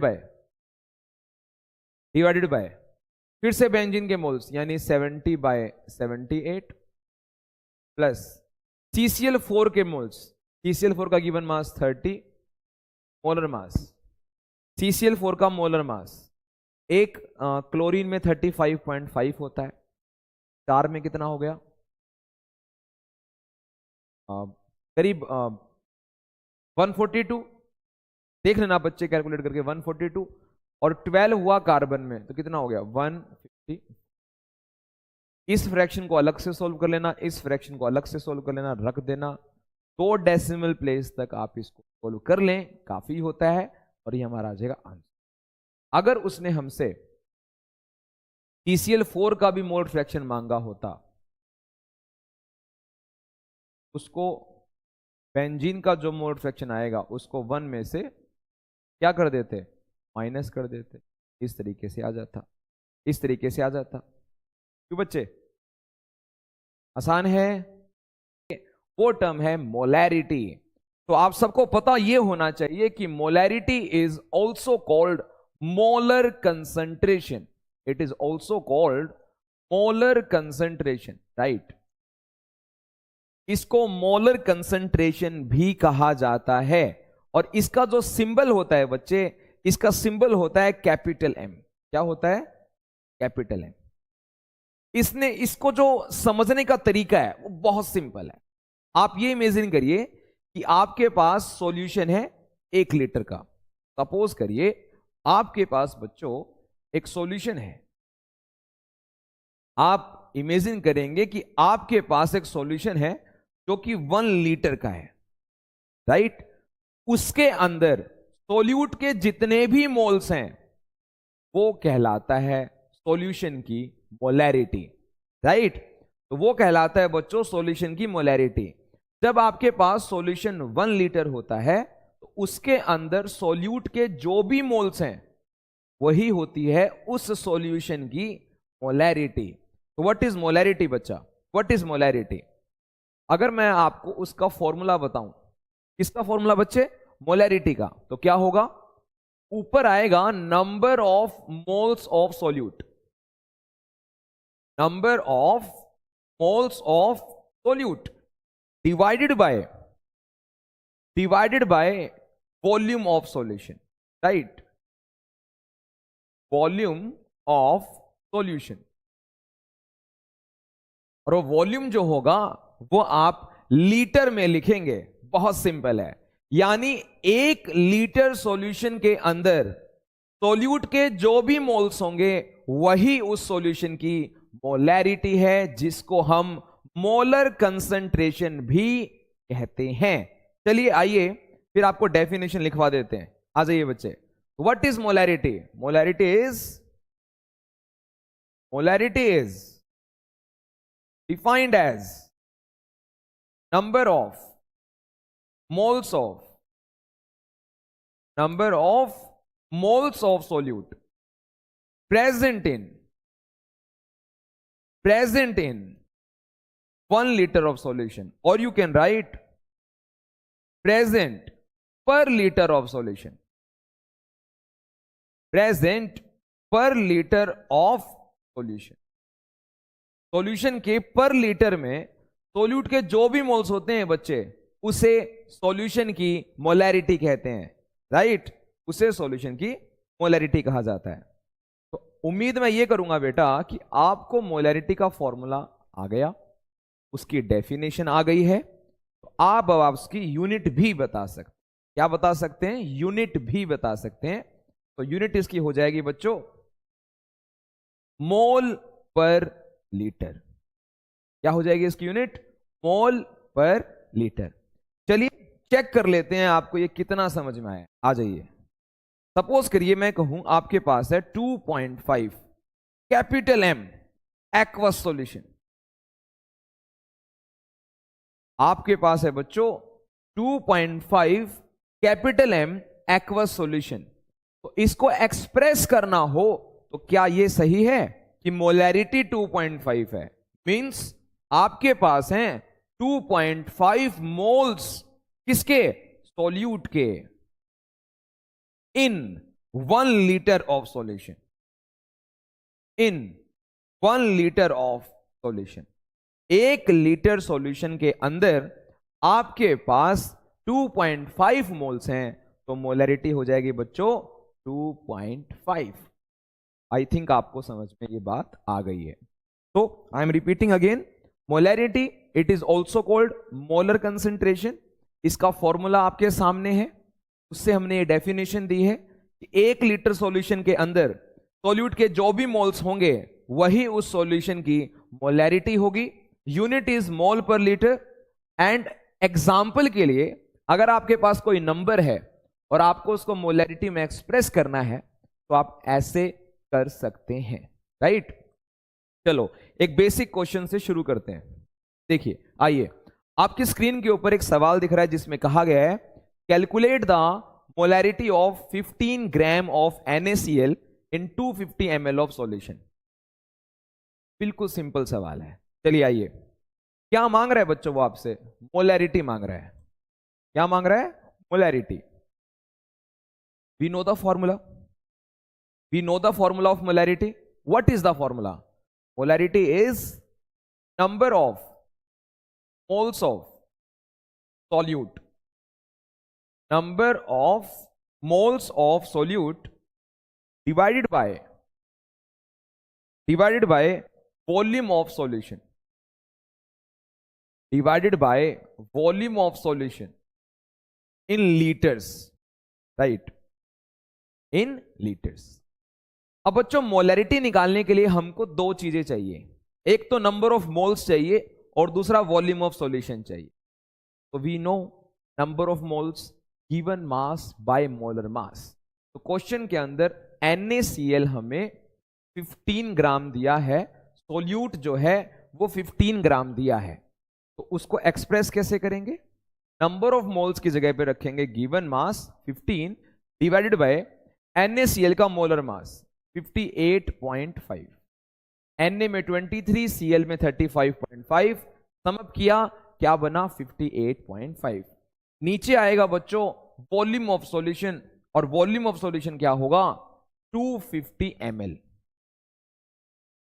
बाय फिर से बेंजीन के मोल्स यानी 70/78 प्लस CCl4 के मोल्स, CCl4 का given mass 30 molar mass, CCl4 का मोलर मास एक क्लोरीन में 35.5 होता है, 4 में कितना हो गया, करीब 142, देख लेना बच्चे कैलकुलेट करके, 142, और 12 हुआ कार्बन में तो कितना हो गया 150। इस फ्रैक्शन को अलग से सोल्व कर लेना, इस फ्रैक्शन को अलग से सोल्व कर लेना, रख देना, 2 डेसिमल प्लेस तक आप इसको सोल्व कर लें, काफी होता है, और ये हमारा आ जाएगा आंसर। अगर उसने हमसे CCl4 का भी मोल फ्रैक्शन मांगा होता, उसको बेंजीन का जो मोल फ्रैक्शन आएगा उसको 1 में से क्या कर देते, माइनस कर देते, इस तरीके से आ जाता, इस तरीके से आ जाता। क्यों बच्चे, आसान है। वो टर्म है मोलैरिटी। तो आप सबको पता ये होना चाहिए कि molarity is also called molar concentration, it is also called molar concentration, right. इसको मोलर कंसंट्रेशन भी कहा जाता है, और इसका जो सिंबल होता है बच्चे, इसका सिंबल होता है कैपिटल एम। क्या होता है, कैपिटल एम। इसने इसको जो समझने का तरीका है वो बहुत सिंपल है। आप ये इमेजिन करिए कि आपके पास सॉल्यूशन है 1 लीटर का। सपोज करिए आपके पास बच्चों एक सॉल्यूशन है, आप इमेजिन करेंगे कि आपके पास एक सॉल्यूशन है जो कि 1 लीटर का है, राइट। उसके अंदर सॉल्यूट के जितने भी मोल्स हैं वो कहलाता है सॉल्यूशन की मोलैरिटी, राइट। तो वो कहलाता है बच्चों सॉल्यूशन की मोलैरिटी। जब आपके पास सॉल्यूशन 1 लीटर होता है तो उसके अंदर सॉल्यूट के जो भी मोल्स हैं वही होती है उस सॉल्यूशन की मोलैरिटी। तो व्हाट इज मोलैरिटी बच्चा, व्हाट इज मोलैरिटी? अगर मैं आपको उसका फॉर्मूला बताऊं, किसका फॉर्मूला बच्चे, मोलैरिटी का, तो क्या होगा, ऊपर आएगा number of moles of solute, number of moles of solute divided by volume of solution, right, volume of solution. और वो वॉल्यूम जो होगा वो आप लीटर में लिखेंगे, बहुत सिंपल है। यानी 1 लीटर सॉल्यूशन के अंदर सॉल्यूट के जो भी मोल्स होंगे वही उस सॉल्यूशन की मोलैरिटी है, जिसको हम मोलर कंसंट्रेशन भी कहते हैं। चलिए आइए फिर आपको डेफिनेशन लिखवा देते हैं, आ जाइए बच्चे। What is molarity? Molarity is defined as number of moles of solute present in 1 liter of solution, or you can write present per liter of solution, present per liter of solution। Solution के पर litre में solute के जो भी moles होते हैं बच्चे उसे सॉल्यूशन की मोलैरिटी कहते हैं, राइट, उसे सॉल्यूशन की मोलैरिटी कहा जाता है। तो उम्मीद मैं ये करूंगा बेटा कि आपको मोलैरिटी का फॉर्मूला आ गया, उसकी डेफिनेशन आ गई है, तो आप अब उसकी यूनिट भी बता सकते हैं। क्या बता सकते हैं? यूनिट भी बता सकते हैं। तो यूनिट इसकी हो जाएगी बच्चों मोल पर लीटर। क्या हो जाएगी इसकी यूनिट? मोल पर लीटर। चलिए चेक कर लेते हैं आपको ये कितना समझ में आया। आ जाइए, सपोज करिए मैं कहूं आपके पास है 2.5 कैपिटल एम एक्वस सॉल्यूशन। आपके पास है बच्चों 2.5 कैपिटल एम एक्वस सॉल्यूशन। तो इसको एक्सप्रेस करना हो तो क्या ये सही है कि मोलैरिटी 2.5 है? मींस आपके पास हैं 2.5 मोल्स किसके? सॉल्यूट के, इन 1 litre of solution, in 1 litre of solution. 1 litre solution के अंदर आपके पास 2.5 मोल्स हैं, तो मोलैरिटी हो जाएगी बच्चों 2.5। आई थिंक आपको समझ में ये बात आ गई है। तो I am repeating again, molarity it is also called molar concentration. इसका फॉर्मूला आपके सामने है, उससे हमने ये डेफिनेशन दी है कि 1 लीटर सॉल्यूशन के अंदर सॉल्यूट के जो भी मोल्स होंगे वही उस सॉल्यूशन की मोलैरिटी होगी। यूनिट इज मोल पर लीटर। एंड एग्जाम्पल के लिए अगर आपके पास कोई नंबर है और आपको उसको मोलैरिटी में एक्सप्रेस करना है तो आप ऐसे कर सकते हैं, राइट। चलो एक बेसिक क्वेश्चन से शुरू करते हैं। देखिए, आइए, आपकी स्क्रीन के ऊपर एक सवाल दिख रहा है जिसमें कहा गया है calculate the molarity of 15 gram of NaCl in 250 ml of solution. बिल्कुल सिंपल सवाल है। चलिए आइए, क्या मांग रहा है बच्चों वो आपसे? मोलैरिटी मांग रहा है। क्या मांग रहा है? Molarity. We know the formula, we know the formula of molarity. What is the formula? Molarity is number of moles of solute, number of moles of solute divided by volume of solution, divided by volume of solution in liters, right, in liters। अब बच्चों molarity निकालने के लिए हमको दो चीजें चाहिए, एक तो नंबर ऑफ मोल्स चाहिए और दूसरा वॉल्यूम ऑफ सॉल्यूशन चाहिए। तो we know number of moles given mass by molar mass. तो क्वेश्चन के अंदर NaCl हमें 15 ग्राम दिया है, सोल्यूट जो है वो 15 ग्राम दिया है। तो उसको एक्सप्रेस कैसे करेंगे? नंबर ऑफ मोल्स की जगह पे रखेंगे given mass 15 divided by NaCl का मोलर मास 58.5, Na में 23, Cl में 35.5, समअप किया, क्या बना? 58.5। नीचे आएगा बच्चों वॉल्यूम ऑफ सॉल्यूशन, और वॉल्यूम ऑफ सॉल्यूशन क्या होगा? 250 ml।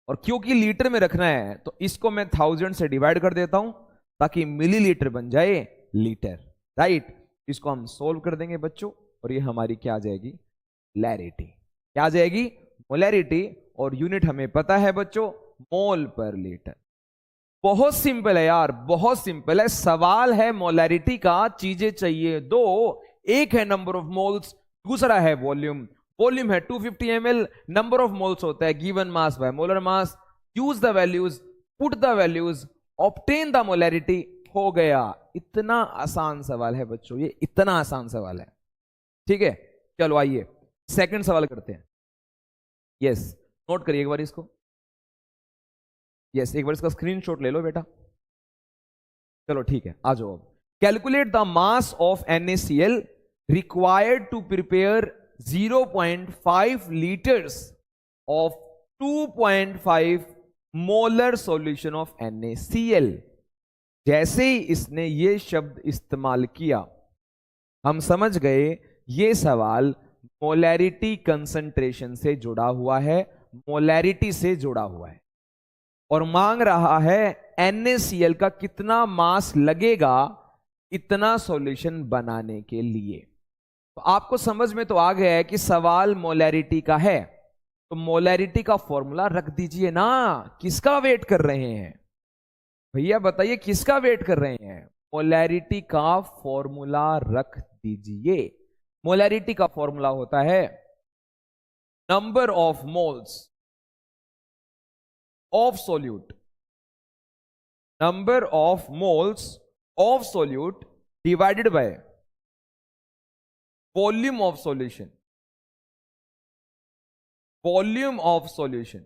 और क्योंकि लीटर में रखना है तो इसको मैं 1000 से डिवाइड कर देता हूं ताकि मिलीलीटर बन जाए लीटर, राइट। इसको हम सोल्व कर देंगे बच्चों और ये हमारी क्या आ जाएगी? मोलैरिटी। क्या आ जाएगी? मोलैरिटी। और यूनिट हमें पता है बच्चों, मोल पर लीटर। बहुत सिंपल है यार, बहुत सिंपल है। सवाल है मोलैरिटी का, चीजें चाहिए दो, एक है नंबर ऑफ मोल्स, दूसरा है वॉल्यूम। वॉल्यूम है 250 ml, नंबर ऑफ मोल्स होता है given mass by molar mass. Use the values, put the values, obtain the molarity. हो गया। इतना आसान सवाल है बच्चों, ये इतना आसान सवाल है, ठीक है। चलो आइए सेकंड सवाल करते हैं। यस, नोट करिए एक बार इसको। यस, एक बार इसका स्क्रीनशॉट ले लो बेटा। चलो ठीक है, आ जाओ अब। Calculate the mass of NaCl required to prepare 0.5 litres of 2.5 molar solution of NaCl। जैसे ही इसने ये शब्द इस्तेमाल किया हम समझ गए ये सवाल मोलैरिटी कंसंट्रेशन से जुड़ा हुआ है, मोलैरिटी से जुड़ा हुआ है, और मांग रहा है NaCl का कितना मास लगेगा इतना सॉल्यूशन बनाने के लिए। तो आपको समझ में तो आ गया है कि सवाल मोलैरिटी का है, तो मोलैरिटी का फॉर्मूला रख दीजिए ना। किसका वेट कर रहे हैं भैया? बताइए किसका वेट कर रहे हैं? मोलैरिटी का फॉर्मूला रख दीजिए। मोलैरिटी का फॉर्मूला होता है number of moles of solute, number of moles of solute divided by volume of solution, volume of solution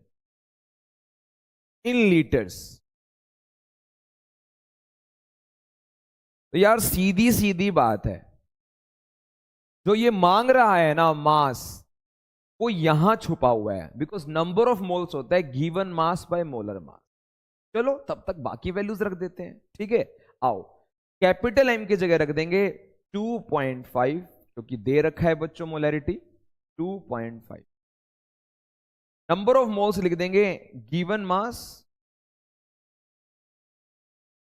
in liters। तो यार सीधी सीधी बात है, जो ये मांग रहा है ना मास, वो यहां छुपा हुआ है, बिकॉज नंबर ऑफ मोल्स होता है गिवन मास बाय मोलर मास। चलो तब तक बाकी वैल्यूज रख देते हैं, ठीक है। आओ, कैपिटल M की जगह रख देंगे 2.5, क्योंकि दे रखा है बच्चों मोलैरिटी 2.5। नंबर ऑफ मोल्स लिख देंगे given mass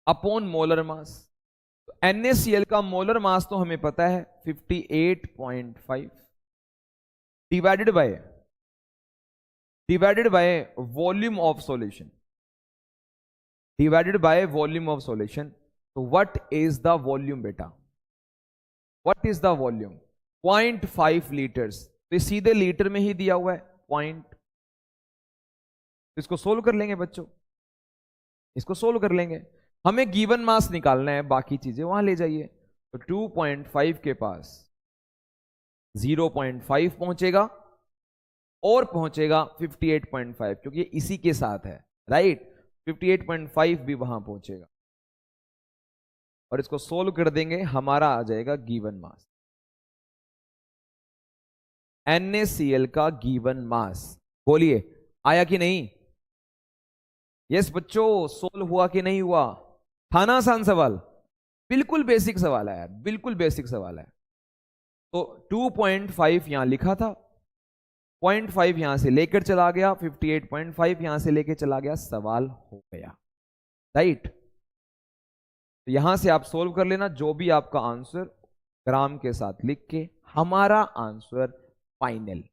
upon molar mass. तो NaCl का मोलर मास तो हमें पता है 58.5 divided by volume of solution, divided by volume of solution. तो व्हाट इज द वॉल्यूम बेटा, what is the volume? 0.5 litres. तो ये सीधे लीटर में ही दिया हुआ है पॉइंट। इसको सोल्व कर लेंगे बच्चों, इसको सोल्व कर लेंगे। हमें गिवन मास निकालना है, बाकी चीजें वहां ले जाइए। तो 2.5 के पास 0.5 पहुंचेगा और पहुंचेगा 58.5, क्योंकि इसी के साथ है, राइट। 58.5 भी वहां पहुंचेगा और इसको सोल्व कर देंगे, हमारा आ जाएगा गिवन मास। NaCl का गिवन मास, बोलिए आया कि नहीं? यस बच्चों, सोल्व हुआ कि नहीं हुआ? था ना आसान सवाल? बिल्कुल बेसिक सवाल है यार, बिल्कुल बेसिक सवाल है। तो 2.5 यहां लिखा था, 0.5 यहां से लेकर चला गया, 58.5 यहां से लेकर चला गया, सवाल हो गया, राइट। तो यहां से आप सोल्व कर लेना, जो भी आपका आंसर ग्राम के साथ लिख के, हमारा आंसर फाइनल,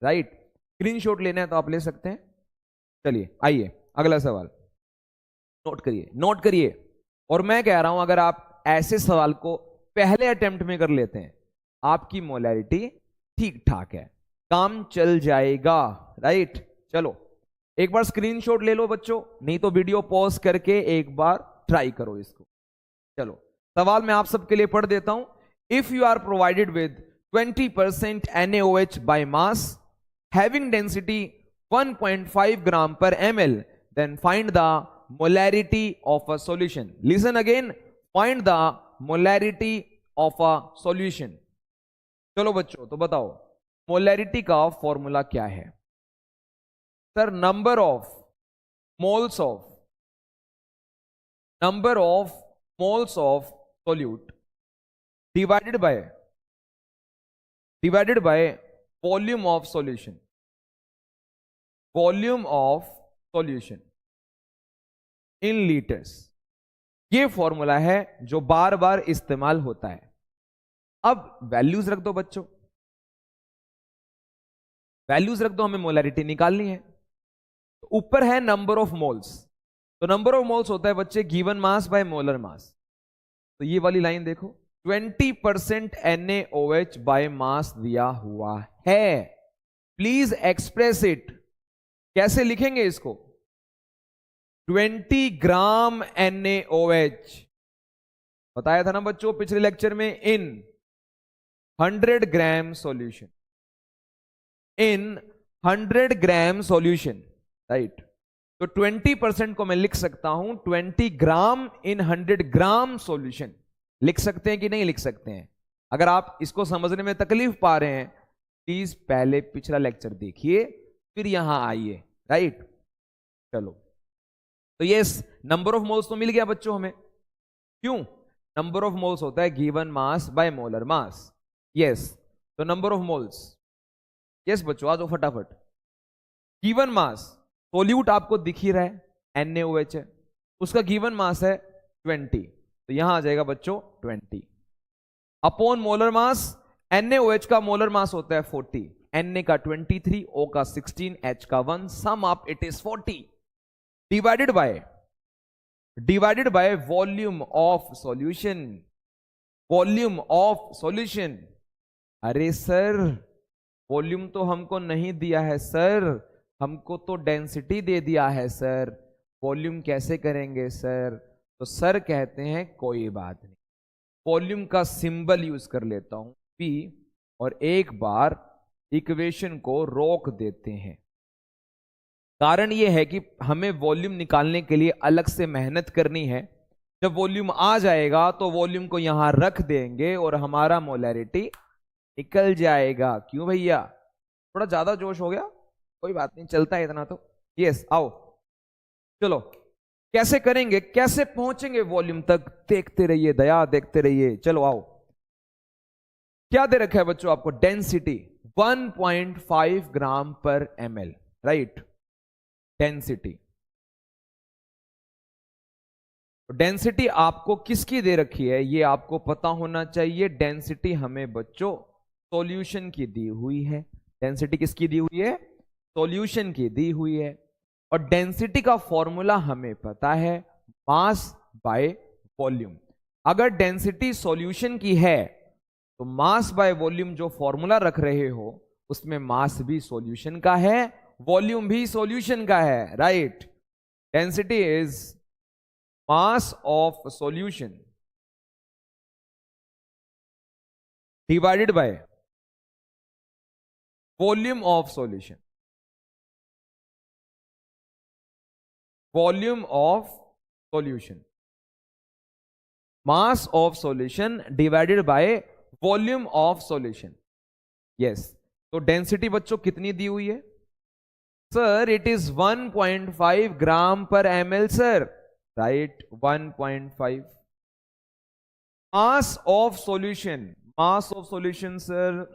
राइट। स्क्रीनशॉट लेना है तो आप ले सकते हैं। चलिए आइए अगला सवाल, नोट करिए, नोट करिए। और मैं कह रहा हूं अगर आप ऐसे सवाल को पहले अटेम्प्ट में कर लेते हैं, आपकी मोलैरिटी ठीक ठाक है, काम चल जाएगा, राइट। चलो एक बार स्क्रीनशॉट ले लो बच्चों, नहीं तो वीडियो पॉज करके एक बार ट्राई करो इसको। चलो सवाल मैं आप सबके लिए पढ़ देता हूं। If you are provided with 20% NaOH by mass having density 1.5 gram per ml, then find the molarity of a solution. Listen again, find the molarity of a solution. चलो बच्चों तो बताओ मोलैरिटी का फॉर्मूला क्या है? Sir number of moles of solute divided by volume of solution, volume of solution in litres. ये formula है जो बार बार इस्तेमाल होता है। अब वैल्यूज रख दो बच्चों, वैल्यूज रख दो, हमें मोलैरिटी निकालनी है। तो ऊपर है नंबर ऑफ मोल्स, तो नंबर ऑफ मोल्स होता है बच्चे given mass by molar mass. तो ये वाली लाइन देखो, 20% NaOH बाय मास दिया हुआ है। प्लीज एक्सप्रेस इट, कैसे लिखेंगे इसको? 20 ग्राम NaOH, बताया था ना बच्चों पिछले लेक्चर में, इन 100 gram solution, in 100 gram solution, right. तो 20% को मैं लिख सकता हूं 20 ग्राम इन 100 ग्राम सॉल्यूशन। लिख सकते हैं कि नहीं लिख सकते हैं? अगर आप इसको समझने में तकलीफ पा रहे हैं, प्लीज पहले पिछला लेक्चर देखिए फिर यहां आइए, राइट। चलो तो यस, नंबर ऑफ मोल्स तो मिल गया बच्चों हमें। क्यों? नंबर ऑफ मोल्स होता है given mass by molar mass. Yes, तो नंबर ऑफ मोल्स, यस बच्चों आ जाओ फटाफट। गिवन मास, सोल्यूट आपको दिख ही रहा है NaOH है, उसका गिवन मास है 20, तो यहां आ जाएगा बच्चों 20 अपॉन मोलर मास। NaOH का मोलर मास होता है 40, Na का 23, O का 16, H का 1, sum up it is 40, divided by volume of solution, volume of solution. अरे सर वॉल्यूम तो हमको नहीं दिया है सर, हमको तो डेंसिटी दे दिया है सर, वॉल्यूम कैसे करेंगे सर? तो सर कहते हैं कोई बात नहीं, वॉल्यूम का सिंबल यूज कर लेता हूं P, और एक बार इक्वेशन को रोक देते हैं। कारण यह है कि हमें वॉल्यूम निकालने के लिए अलग से मेहनत करनी है। जब वॉल्यूम आ जाएगा तो वॉल्यूम को यहां रख देंगे और हमारा मोलैरिटी निकल जाएगा। क्यों भैया, थोड़ा ज्यादा जोश हो गया? कोई बात नहीं, चलता है इतना तो। यस आओ, चलो कैसे करेंगे, कैसे पहुंचेंगे वॉल्यूम तक, देखते रहिए दया, देखते रहिए। चलो आओ, क्या दे रखा है बच्चों आपको? डेंसिटी 1.5 ग्राम पर ml, राइट। डेंसिटी तो डेंसिटी आपको किसकी दे रखी है ये आपको पता होना चाहिए। डेंसिटी हमें बच्चों सॉल्यूशन की दी हुई है। डेंसिटी किसकी दी हुई है? सॉल्यूशन की दी हुई है। और डेंसिटी का फॉर्मूला हमें पता है, मास बाय वॉल्यूम। अगर डेंसिटी सॉल्यूशन की है तो मास बाय वॉल्यूम जो फॉर्मूला रख रहे हो उसमें मास भी सॉल्यूशन का है, वॉल्यूम भी सॉल्यूशन का है, right. Density is mass of solution divided by volume of solution. Volume of solution, mass of solution divided by volume of solution. Yes, तो डेंसिटी बच्चों कितनी दी हुई है? सर इट इज 1.5 ग्राम पर ml sir, right 1.5। Mass of solution, mass of solution sir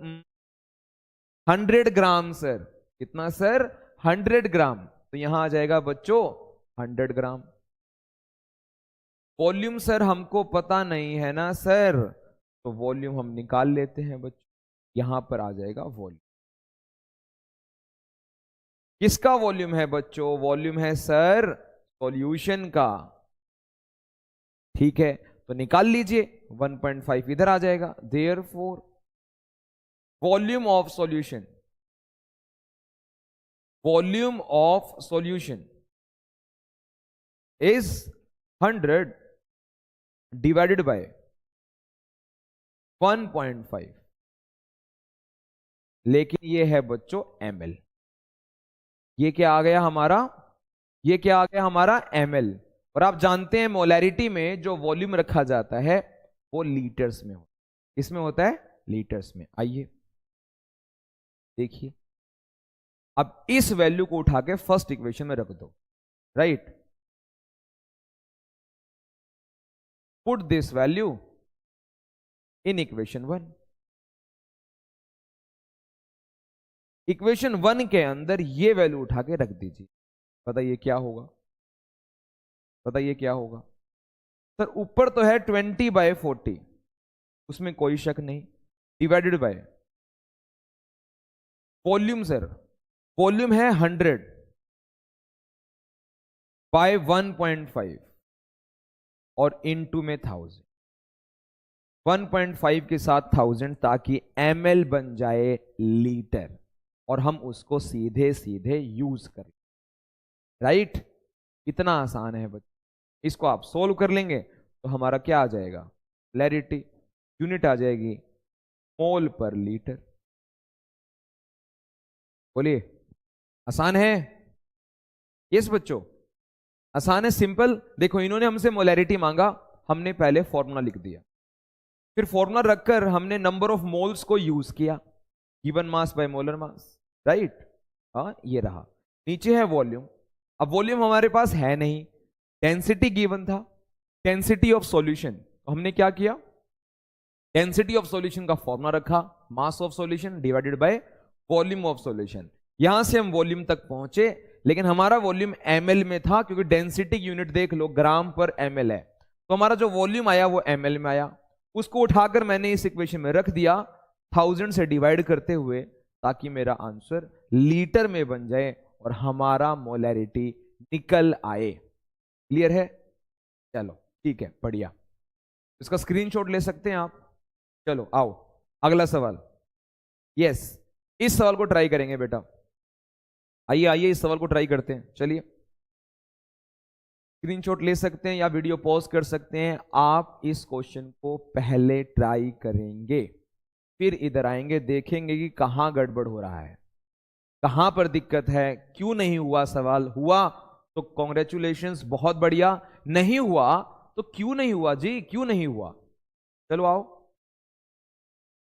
100 gram sir. कितना sir? 100 ग्राम। तो यहां आ जाएगा बच्चों 100 ग्राम। वॉल्यूम सर हमको पता नहीं है ना सर, तो वॉल्यूम हम निकाल लेते हैं बच्चों। यहां पर आ जाएगा वॉल्यूम। किसका वॉल्यूम है बच्चों? वॉल्यूम है सर सॉल्यूशन का। ठीक है, तो निकाल लीजिए 1.5 इधर आ जाएगा। Therefore volume of solution, volume of solution is 100 divided by 1.5, लेकिन ये है बच्चों ml। ये क्या आ गया हमारा? ये क्या आ गया हमारा? ml। और आप जानते हैं मोलैरिटी में जो वॉल्यूम रखा जाता है वो लीटर्स में होता है। किसमें होता है? लीटर्स में। आइए देखिए, अब इस वैल्यू को उठा के फर्स्ट इक्वेशन में रख दो, right. Put this value in equation 1। Equation 1 के अंदर ये वैल्यू उठा के रख दीजिए। बताइए क्या होगा? बताइए क्या होगा? सर ऊपर तो है 20/40, उसमें कोई शक नहीं, divided by volume. Sir volume है 100 बाय 1.5 और इनटू में 1000। 1.5 के साथ 1000 ताकि ml बन जाए लीटर और हम उसको सीधे सीधे यूज करें, राइट। इतना आसान है बच्चे। इसको आप सोल्व कर लेंगे तो हमारा क्या आ जाएगा? मोलैरिटी यूनिट आ जाएगी मोल पर लीटर। बोलिए, आसान है? यस बच्चों, आसान है, सिंपल। देखो इन्होंने हमसे मोलैरिटी मांगा, हमने पहले फॉर्मूला लिख दिया, फिर फॉर्मूला रखकर हमने नंबर ऑफ मोल्स को यूज किया, given mass by molar mass, right. हाँ ये रहा। नीचे है वॉल्यूम। अब वॉल्यूम हमारे पास है नहीं, डेंसिटी गिवन था, डेंसिटी ऑफ सॉल्यूशन। तो हमने क्या किया? डेंसिटी ऑफ सॉल्यूशन का फॉर्मूला रखा, mass of solution divided by volume of solution. यहां से हम वॉल्यूम तक पहुंचे, लेकिन हमारा वॉल्यूम ml में था क्योंकि डेंसिटी यूनिट देख लो ग्राम पर ml है। तो हमारा जो वॉल्यूम आया वो ml में आया, उसको उठाकर मैंने इस इक्वेशन में रख दिया 1000 से डिवाइड करते हुए, ताकि मेरा आंसर लीटर में बन जाए और हमारा मोलैरिटी निकल आए। क्लियर है? चलो ठीक है, बढ़िया। इसका स्क्रीनशॉट ले सकते हैं आप। चलो आओ अगला सवाल। यस, इस सवाल को ट्राई करेंगे बेटा। आइए आइए इस सवाल को ट्राई करते हैं। चलिए स्क्रीनशॉट ले सकते हैं या वीडियो पॉज कर सकते हैं। आप इस क्वेश्चन को पहले ट्राई करेंगे, फिर इधर आएंगे, देखेंगे कि कहां गड़बड़ हो रहा है, कहां पर दिक्कत है, क्यों नहीं हुआ सवाल। हुआ तो कॉन्ग्रेचुलेशंस, बहुत बढ़िया। नहीं हुआ तो क्यों नहीं हुआ जी, क्यों नहीं हुआ? चलो आओ।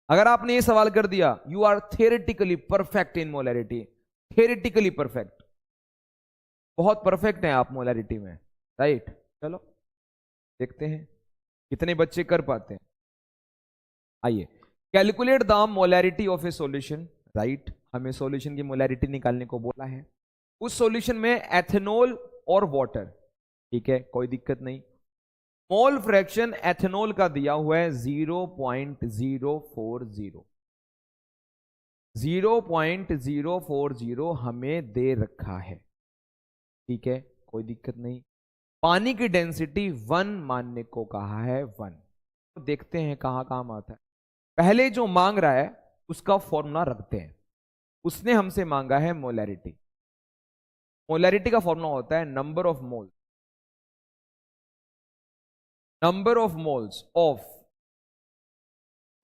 अगर आपने ये सवाल कर दिया, you are theoretically perfect in molarity, theoretically perfect, बहुत परफेक्ट हैं आप मोलैरिटी में, राइट। चलो देखते हैं कितने बच्चे कर पाते हैं। आइए, calculate the molarity of A solution, right. हमें सॉल्यूशन की मोलैरिटी निकालने को बोला है। उस सॉल्यूशन में एथेनॉल और वाटर, ठीक है, कोई दिक्कत नहीं। मोल फ्रैक्शन एथेनॉल का दिया हुआ है 0.040। 0.040 हमें दे रखा है, ठीक है, कोई दिक्कत नहीं। पानी की डेंसिटी 1 मानने को कहा है, 1। तो देखते हैं कहां काम आता है। पहले जो मांग रहा है उसका फॉर्मूला रखते हैं। उसने हमसे मांगा है मोलैरिटी। मोलैरिटी का फॉर्मूला होता है number of moles, number of moles of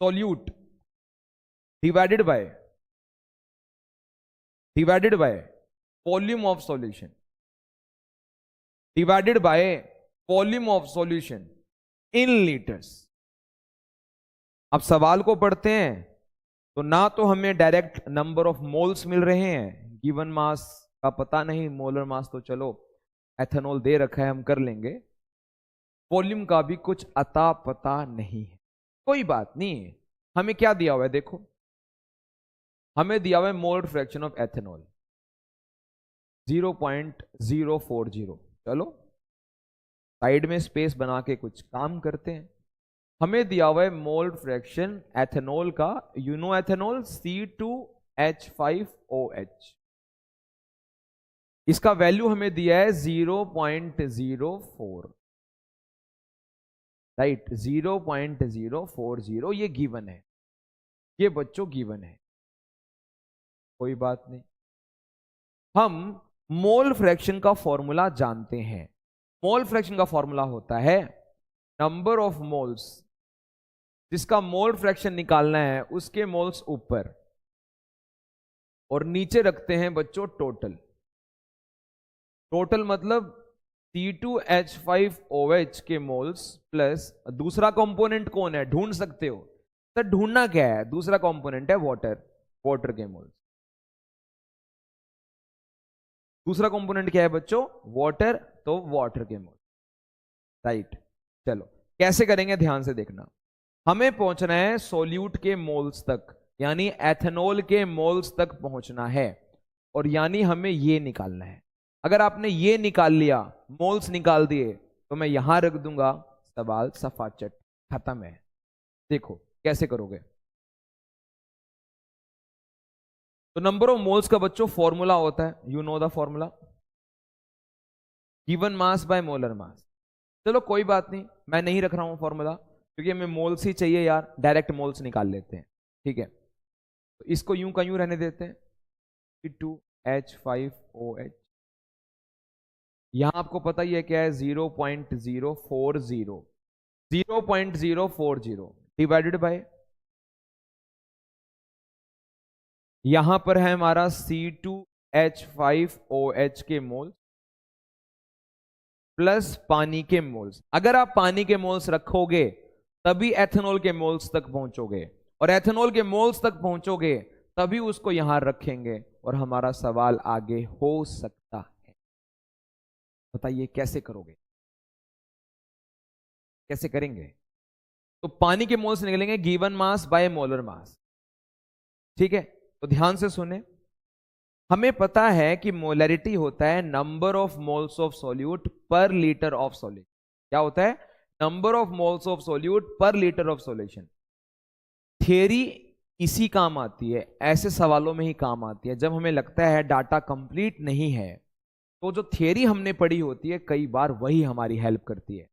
solute divided by volume of solution, divided by volume of solution in litres. अब सवाल को पढ़ते हैं तो ना तो हमें डायरेक्ट नंबर ऑफ मोल्स मिल रहे हैं, गिवन मास का पता नहीं, मोलर मास तो चलो एथेनॉल दे रखा है हम कर लेंगे, वॉल्यूम का भी कुछ अता पता नहीं है। कोई बात नहीं, हमें क्या दिया हुआ है देखो, हमें दिया हुआ है मोलर फ्रैक्शन ऑफ एथेनॉल 0.040। चलो साइड में स्पेस बना के कुछ काम करते हैं। हमें दिया हुआ है मोल फ्रैक्शन एथेनॉल का, यूनो एथेनॉल C2H5OH, इसका वैल्यू हमें दिया है 0.04, राइट, 0.040 ये गिवन है, ये बच्चों गिवन है, कोई बात नहीं। हम मोल फ्रैक्शन का फॉर्मूला जानते हैं। मोल फ्रैक्शन का फॉर्मूला होता है नंबर ऑफ मोल्स, जिसका मोल फ्रैक्शन निकालना है उसके मोल्स ऊपर और नीचे रखते हैं बच्चों टोटल। टोटल मतलब C2H5OH के मोल्स प्लस दूसरा कंपोनेंट कौन है, ढूंढ सकते हो सर, ढूंढना क्या है, दूसरा कंपोनेंट है वाटर, वाटर के मोल्स। दूसरा कंपोनेंट क्या है बच्चों, वाटर, तो वाटर के मोल्स, राइट। चलो कैसे करेंगे ध्यान से देखना। हमें पहुंचना है सोल्यूट के मोल्स तक, यानी एथेनॉल के मोल्स तक पहुंचना है, और यानी हमें ये निकालना है। अगर आपने ये निकाल लिया, मोल्स निकाल दिए, तो मैं यहां रख दूंगा, सवाल सफाचट खत्म है। देखो कैसे करोगे। तो नंबर ऑफ मोल्स का बच्चों फॉर्मूला होता है, you know the formula, given mass by molar मास। चलो कोई बात नहीं, मैं नहीं रख रहा हूं फॉर्मूला, क्योंकि हमें मोल्स ही चाहिए यार, डायरेक्ट मोल्स निकाल लेते हैं, ठीक है। तो इसको यूं का यूं रहने देते हैं, C2H5OH। यहां आपको पता ही है क्या है, 0.040, 0.040 डिवाइडेड बाय, यहां पर है हमारा C2H5OH के मोल्स प्लस पानी के मोल्स। अगर आप पानी के मोल्स रखोगे तभी एथेनॉल के मोल्स तक पहुंचोगे, और एथेनॉल के मोल्स तक पहुंचोगे तभी उसको यहां रखेंगे, और हमारा सवाल आगे हो सकता है। बताइए कैसे करोगे, कैसे करेंगे। तो पानी के मोल्स निकलेंगे गिवन मास बाय मोलर मास, ठीक है। तो ध्यान से सुने, हमें पता है कि मोलैरिटी होता है number of moles of solute पर लीटर ऑफ सॉल्यूशन। क्या होता है, number of moles of solute पर लीटर ऑफ सॉल्यूशन। थियरी इसी काम आती है, ऐसे सवालों में ही काम आती है, जब हमें लगता है डाटा कंप्लीट नहीं है, तो जो थियरी हमने पढ़ी होती है कई बार वही हमारी हेल्प करती है।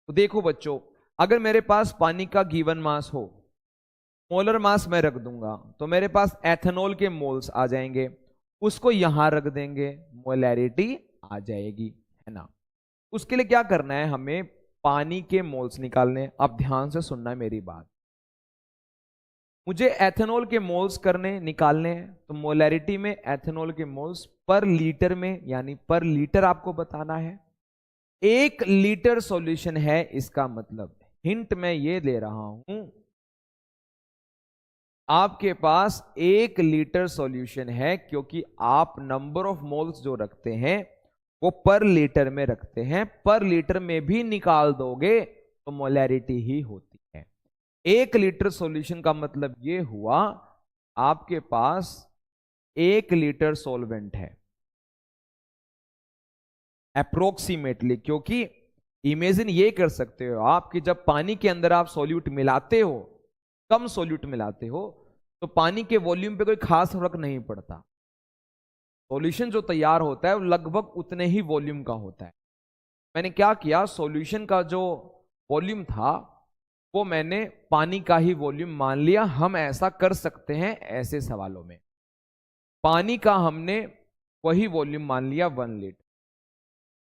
तो देखो बच्चों, अगर मेरे पास पानी का गिवन मास हो, मोलर मास मैं रख दूंगा, तो मेरे पास एथेनॉल के मोल्स आ जाएंगे, उसको यहां रख देंगे, मोलैरिटी आ जाएगी, है ना। उसके लिए क्या करना है, हमें पानी के मोल्स निकालने। अब ध्यान से सुनना है मेरी बात, मुझे एथेनॉल के मोल्स निकालने हैं, तो मोलैरिटी में एथेनॉल के मोल्स पर लीटर में, यानी पर लीटर आपको बताना है। 1 लीटर सॉल्यूशन है, इसका मतलब हिंट मैं ये ले रहा हूं, आपके पास 1 लीटर सॉल्यूशन है, क्योंकि आप नंबर ऑफ मोल्स जो रखते हैं वो पर लीटर में रखते हैं, पर लीटर में भी निकाल दोगे तो मोलैरिटी ही होती है। 1 लीटर सॉल्यूशन का मतलब ये हुआ आपके पास 1 लीटर सॉल्वेंट है अप्रोक्सीमेटली, क्योंकि इमेजिन ये कर सकते हो आप कि जब पानी के अंदर आप सॉल्यूट मिलाते हो, कम सॉल्यूट मिलाते हो, तो पानी के वॉल्यूम पे कोई खास फर्क नहीं पड़ता। सॉल्यूशन जो तैयार होता है वो लगभग उतने ही वॉल्यूम का होता है। मैंने क्या किया, सॉल्यूशन का जो वॉल्यूम था वो मैंने पानी का ही वॉल्यूम मान लिया। हम ऐसा कर सकते हैं ऐसे सवालों में। पानी का हमने वही वॉल्यूम मान लिया 1 लीटर।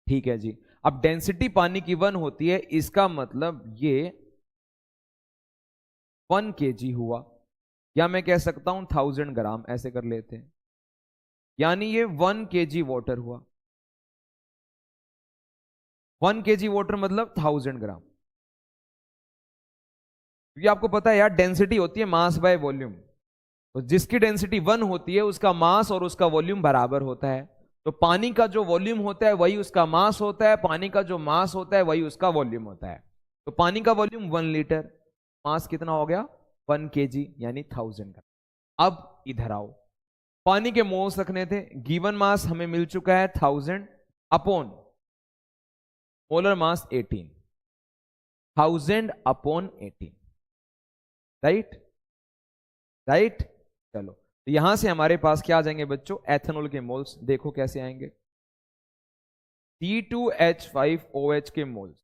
ठीक है जी। अब डेंसिटी पानी की 1 होती है, इसका मतलब ये 1 kg हुआ, या मैं कह सकता हूं 1000 ग्राम, ऐसे कर लेते हैं। यानी ये 1 kg वाटर हुआ। 1 kg वाटर मतलब 1000 ग्राम। क्योंकि आपको पता है यार, डेंसिटी होती है मास बाय वॉल्यूम। तो जिसकी डेंसिटी 1 होती है उसका मास और उसका वॉल्यूम बराबर होता है। तो पानी का जो वॉल्यूम होता है वही उसका मास होता है, पानी का जो मास होता है वही उसका वॉल्यूम होता है। तो पानी का वॉल्यूम 1 लीटर, मास कितना हो गया 1 kg, यानी 1000 ग्राम। अब इधर आओ, पानी के मोल्स रखने थे। गिवन मास हमें मिल चुका है 1000 अपॉन मोलर मास 18, 1000 अपॉन 18, राइट राइट। चलो, तो यहां से हमारे पास क्या आ जाएंगे बच्चों, एथेनॉल के मोल्स। देखो कैसे आएंगे, C2H5OH के मोल्स।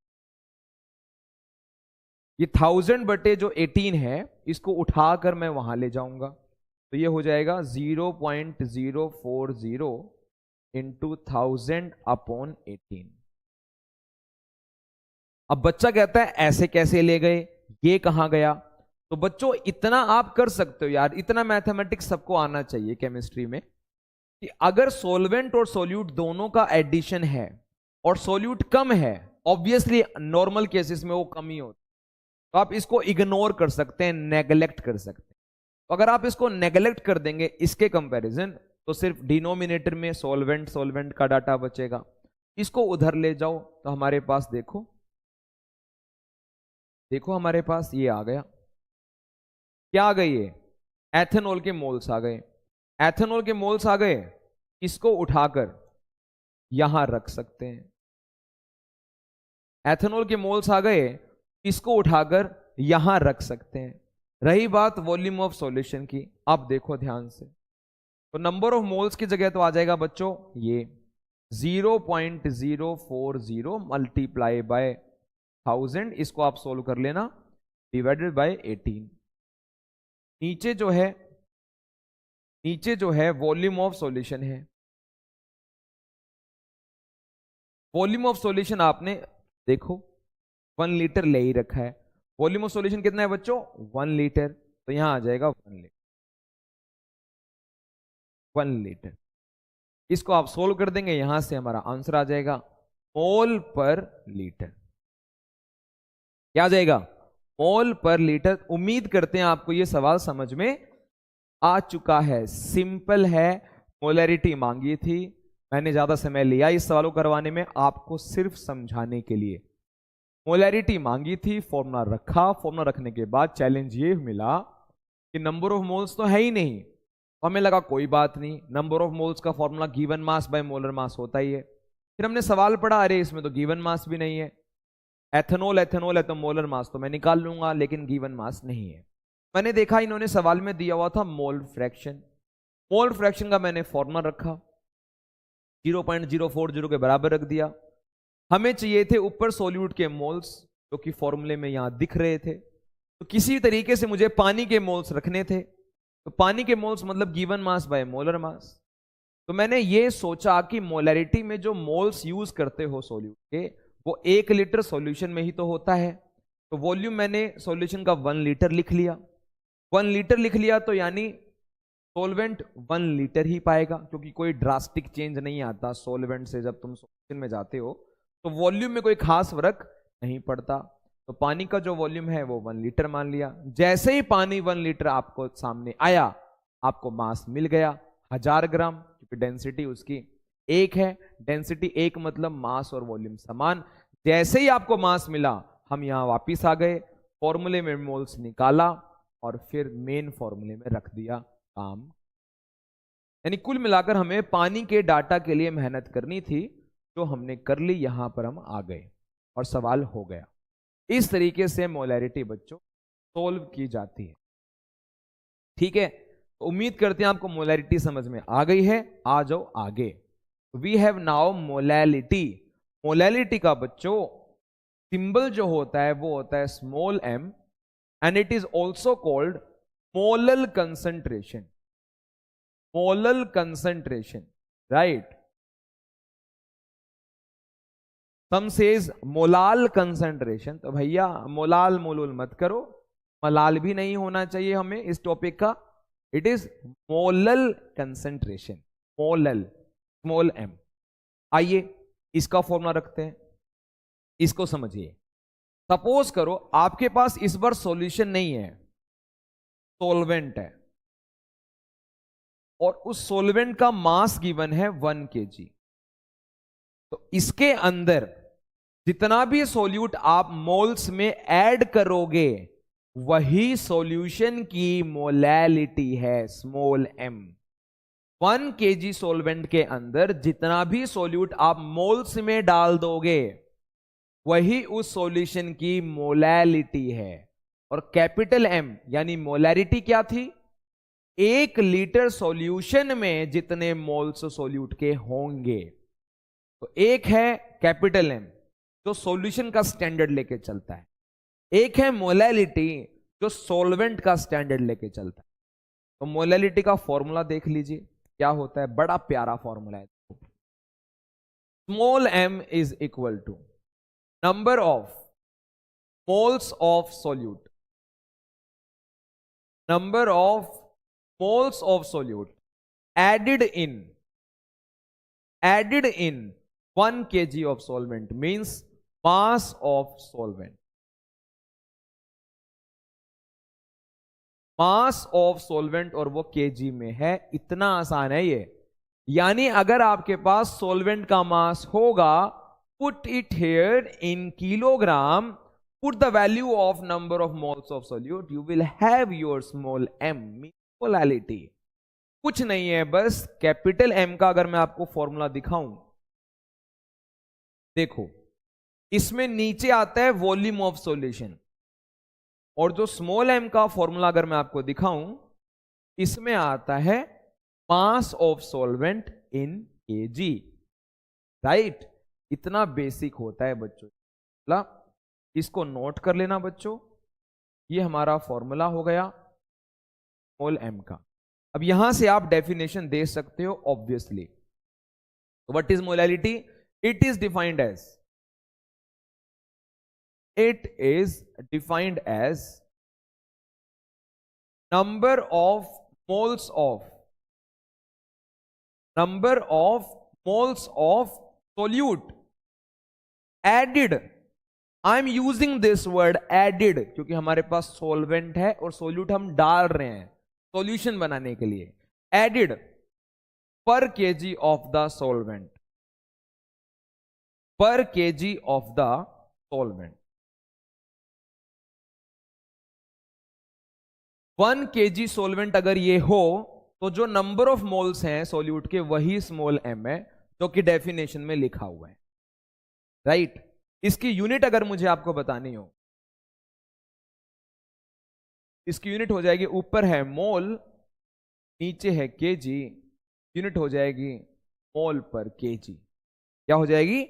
ये 1000 बटे जो 18 है, इसको उठाकर मैं वहां ले जाऊंगा, तो ये हो जाएगा 0.040 इंटू 1000 अपॉन 18। अब बच्चा कहता है ऐसे कैसे ले गए, ये कहां गया। तो बच्चों इतना आप कर सकते हो यार, इतना मैथमेटिक्स सबको आना चाहिए केमिस्ट्री में, कि अगर सॉल्वेंट और सोल्यूट दोनों का एडिशन है और सोल्यूट कम है, ऑब्वियसली नॉर्मल केसेस में वो कम ही होता है, तो आप इसको इग्नोर कर सकते हैं, नेग्लेक्ट कर सकते हैं। तो अगर आप इसको नेग्लेक्ट कर देंगे इसके कंपैरिजन, तो सिर्फ डिनोमिनेटर में सॉल्वेंट सॉल्वेंट का डाटा बचेगा। इसको उधर ले जाओ तो हमारे पास देखो, देखो हमारे पास ये आ गया, क्या आ गई है, एथेनॉल के मोल्स आ गए। एथेनॉल के मोल्स आ गए, इसको उठाकर यहां रख सकते हैं। एथेनॉल के मोल्स आ गए, इसको उठाकर यहां रख सकते हैं। रही बात वॉल्यूम ऑफ सॉल्यूशन की, अब देखो ध्यान से, तो नंबर ऑफ मोल्स की जगह तो आ जाएगा बच्चों ये 0.040 मल्टीप्लाई बाय 1000, इसको आप सोल्व कर लेना, डिवाइडेड बाय 18। नीचे जो है वॉल्यूम ऑफ सॉल्यूशन है। वॉल्यूम ऑफ सॉल्यूशन आपने देखो 1 लीटर ले ही रखा है। वॉल्यूम ऑफ सॉल्यूशन कितना है बच्चों 1 लीटर, तो यहां आ जाएगा 1 लीटर। इसको आप सोल्व कर देंगे, यहां से हमारा आंसर आ जाएगा मोल पर लीटर। क्या आ जाएगा, मोल पर लीटर। उम्मीद करते हैं आपको यह सवाल समझ में आ चुका है, सिंपल है। मोलैरिटी मांगी थी, मैंने ज्यादा समय लिया इस सवाल को करवाने में, आपको सिर्फ समझाने के लिए। मोलैरिटी मांगी थी, फॉर्मूला रखा, फॉर्मूला रखने के बाद चैलेंज ये मिला कि नंबर ऑफ मोल्स तो है ही नहीं। हमें लगा कोई बात नहीं, नंबर ऑफ मोल्स का formula given mass by molar mass होता ही है। फिर हमने सवाल पढ़ा, अरे इसमें तो गिवन मास भी नहीं है, एथेनॉल एथेनॉल है तो मोलर मास तो मैं निकाल लूंगा, लेकिन गिवन मास नहीं है। मैंने देखा इन्होंने सवाल में दिया हुआ था मोल फ्रैक्शन। मोल फ्रैक्शन का मैंने फॉर्मूला रखा, 0.040 के बराबर रख दिया। हमें चाहिए थे ऊपर सोल्यूट के मोल्स, जो कि फॉर्मूले में यहां दिख रहे थे। तो किसी तरीके से मुझे पानी के मोल्स रखने थे, तो पानी के मोल्स मतलब given mass by molar mass. तो मैंने ये सोचा कि मोलैरिटी में जो मोल्स यूज करते हो सोल्यूट के, वो 1 लीटर सॉल्यूशन में ही तो होता है। तो वॉल्यूम मैंने सॉल्यूशन का 1 लीटर लिख लिया। 1 लीटर लिख लिया तो यानी सोलवेंट 1 लीटर ही पाएगा, क्योंकि कोई ड्रास्टिक चेंज नहीं आता सोलवेंट से जब तुम सॉल्यूशन में जाते हो, तो वॉल्यूम में कोई खास फर्क नहीं पड़ता। तो पानी का जो वॉल्यूम है वो 1 लीटर मान लिया। जैसे ही पानी 1 लीटर आपको सामने आया, आपको मास मिल गया 1000 ग्राम, क्योंकि डेंसिटी उसकी 1 है। डेंसिटी 1 मतलब मास और वॉल्यूम समान। जैसे ही आपको मास मिला, हम यहां वापिस आ गए, फॉर्मूले में मोल्स निकाला और फिर मेन फॉर्मूले में रख दिया काम। यानी कुल मिलाकर हमें पानी के डाटा के लिए मेहनत करनी थी, जो हमने कर ली, यहां पर हम आ गए। और सवाल हो गया। इस तरीके से मोलैरिटी बच्चों सोल्व की जाती है। ठीक है, तो उम्मीद करते हैं आपको मोलैरिटी समझ में आ गई है। आ जाओ आगे। We have now molality. Molality का बच्चों सिंबल जो होता है वो होता है small m, and it is also called molal concentration. Molal concentration, right. Some says molal concentration. तो भैया मोलाल मोलुल मत करो, मलाल भी नहीं होना चाहिए हमें इस टॉपिक का। It is molal concentration, molal, small m। आइए इसका फॉर्मूला रखते हैं, इसको समझिए। सपोज करो आपके पास इस बार सॉल्यूशन नहीं है, सॉल्वेंट है, और उस सॉल्वेंट का मास गिवन है 1 kg। तो इसके अंदर जितना भी सॉल्यूट आप मोल्स में ऐड करोगे वही सॉल्यूशन की मोलैलिटी है, स्मॉल m। 1 kg सॉल्वेंट के अंदर जितना भी सॉल्यूट आप मोल्स में डाल दोगे वही उस सॉल्यूशन की मोलैलिटी है। और कैपिटल M यानी मोलैरिटी क्या थी? 1 लीटर सॉल्यूशन में जितने मोल्स सॉल्यूट के होंगे। तो एक है कैपिटल M जो सॉल्यूशन का स्टैंडर्ड लेके चलता है, एक है मोलैलिटी जो सॉल्वेंट का स्टैंडर्ड लेके चलता है। तो मोलैलिटी का फॉर्मूला देख लीजिए क्या होता है, बड़ा प्यारा फॉर्मूला है। Small m is equal to number of moles of solute, number of moles of solute added in 1 kg of solvent means mass of solvent। Mass of solvent और वो केजी में है। इतना आसान है ये। यानी अगर आपके पास सॉल्वेंट का मास होगा, put it here in kilogram, put the value of number of moles of solute, you will have your small m, molality। कुछ नहीं है, बस कैपिटल M का अगर मैं आपको फॉर्मूला दिखाऊं, देखो इसमें नीचे आता है वॉल्यूम ऑफ सॉल्यूशन, और जो स्मॉल m का फॉर्मूला अगर मैं आपको दिखाऊं इसमें आता है mass of solvent in kg, right. इतना बेसिक होता है बच्चों, इसको नोट कर लेना बच्चों। ये हमारा फॉर्मूला हो गया स्मॉल m का। अब यहां से आप डेफिनेशन दे सकते हो obviously. What is molality? It is defined as number of moles of solute added. I am using this word added क्योंकि हमारे पास सॉल्वेंट है और सोल्यूट हम डाल रहे हैं सॉल्यूशन बनाने के लिए। एडिड पर केजी ऑफ द सॉल्वेंट, पर KG of the solvent. 1 kg solvent अगर ये हो तो जो नंबर ऑफ मोल्स हैं सोल्यूट के वही स्मॉल m है जो कि डेफिनेशन में लिखा हुआ है, राइट। इसकी यूनिट अगर मुझे आपको बतानी हो, इसकी यूनिट हो जाएगी, ऊपर है मोल नीचे है केजी, यूनिट हो जाएगी मोल पर केजी। क्या हो जाएगी?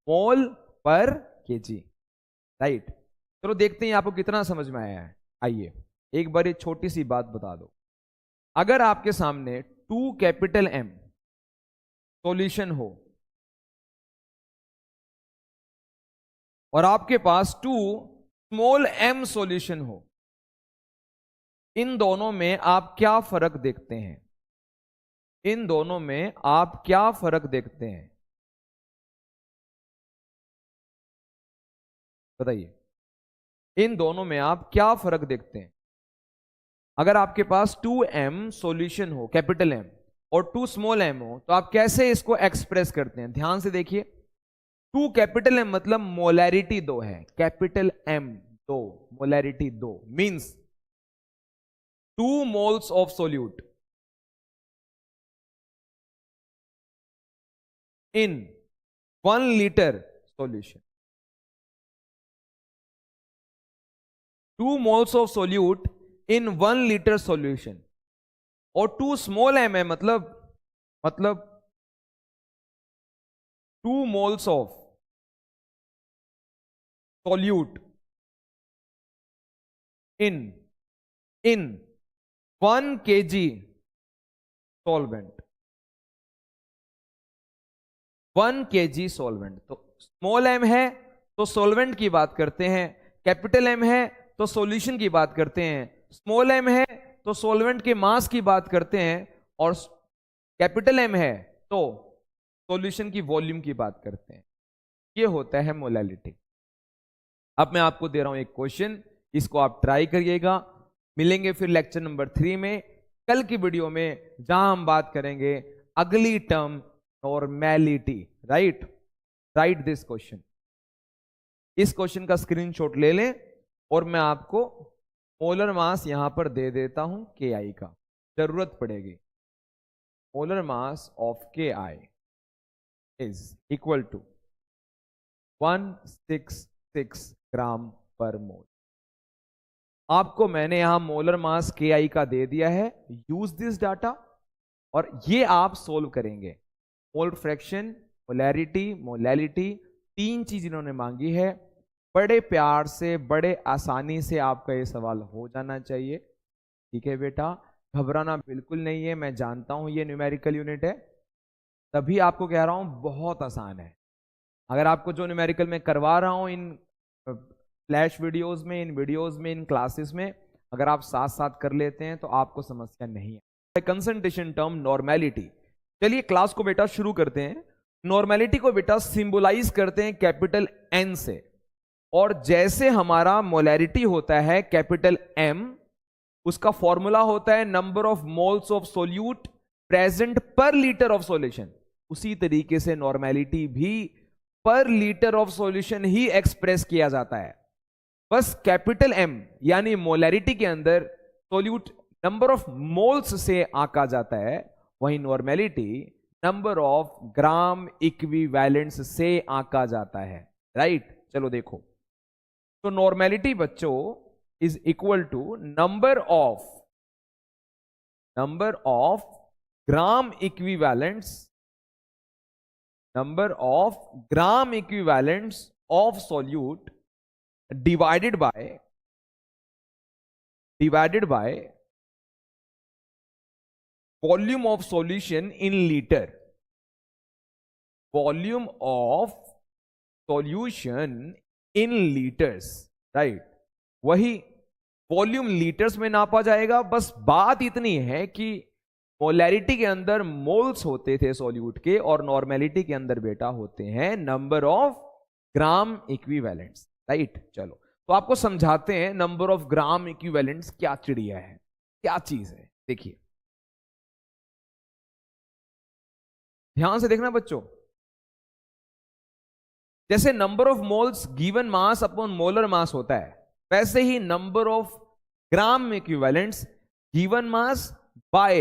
मोल पर केजी, राइट। चलो देखते हैं आपको कितना समझ में आया है। आइए एक बार एक छोटी सी बात बता दो। अगर आपके सामने 2 कैपिटल M सॉल्यूशन हो और आपके पास 2 स्मॉल m सॉल्यूशन हो, इन दोनों में आप क्या फर्क देखते हैं? इन दोनों में आप क्या फर्क देखते हैं? बताइए, इन दोनों में आप क्या फर्क देखते हैं? अगर आपके पास 2m सॉल्यूशन हो कैपिटल M और 2 स्मॉल m हो तो आप कैसे इसको एक्सप्रेस करते हैं? ध्यान से देखिए, 2 कैपिटल M मतलब मोलैरिटी 2 है, capital M 2, molarity 2 means 2 moles of solute in 1 litre solution. 2 moles of solute in 1 liter solution, और 2 small m है, मतलब 2 moles of solute in 1 kg solvent, 1 kg solvent। तो स्मॉल m है तो solvent की बात करते हैं, कैपिटल M है तो सॉल्यूशन की बात करते हैं, स्मॉल m है तो सॉल्वेंट के मास की बात करते हैं, और कैपिटल M है तो सॉल्यूशन की वॉल्यूम की बात करते हैं। ये होता है मोलैलिटी। अब मैं आपको दे रहा हूं एक क्वेश्चन, इसको आप ट्राई करिएगा। मिलेंगे फिर लेक्चर नंबर 3 में, कल की वीडियो में, जहां हम बात करेंगे अगली term normality. Right this question. इस क्वेश्चन का स्क्रीनशॉट ले लें और मैं आपको मोलर मास यहां पर दे देता हूं KI का, जरूरत पड़ेगी। Molar mass of KI is equal to 166 gram per mole. आपको मैंने यहां मोलर मास KI का दे दिया है, यूज दिस डाटा, और ये आप सोल्व करेंगे। मोल फ्रैक्शन, मोलैरिटी, मोलैलिटी, 3 चीज इन्होंने मांगी है। बड़े प्यार से, बड़े आसानी से आपका ये सवाल हो जाना चाहिए। ठीक है बेटा, घबराना बिल्कुल नहीं है। मैं जानता हूं ये न्यूमेरिकल यूनिट है, तभी आपको कह रहा हूं बहुत आसान है। अगर आपको जो न्यूमेरिकल में करवा रहा हूं इन फ्लैश वीडियोस में, इन वीडियोस में, इन क्लासेस में, अगर आप साथ साथ कर लेते हैं तो आपको समस्या नहीं है। Concentration term normality. चलिए क्लास को बेटा शुरू करते हैं। नॉर्मेलिटी को बेटा सिंबलाइज करते हैं कैपिटल N से, और जैसे हमारा मोलैरिटी होता है कैपिटल M, उसका फॉर्मूला होता है number of moles of solute present पर लीटर ऑफ सॉल्यूशन, उसी तरीके से नॉर्मेलिटी भी पर litre of solution he express किया जाता है। बस कैपिटल M यानी मोलैरिटी के अंदर सोल्यूट नंबर ऑफ मोल्स से आंका जाता है, वहीं normality number of gram equivalents से आंका जाता है। राइट, चलो देखो, तो नॉर्मेलिटी बच्चों is equal to number of gram equivalents, number of gram equivalents of solute divided by volume of solution in liter, volume of solution in liters। Right, वही volume litres में नापा जाएगा। बस बात इतनी है कि मोलैरिटी के अंदर मोल्स होते थे सॉल्यूट के, और नॉर्मेलिटी के अंदर बेटा होते हैं number of gram equivalents. Right, चलो तो आपको समझाते हैं नंबर ऑफ ग्राम इक्विवेलेंट्स क्या चिड़िया है, क्या चीज है। देखिए, ध्यान से देखना बच्चों, जैसे number of moles given mass upon molar mass होता है, वैसे ही number of gram equivalents given mass by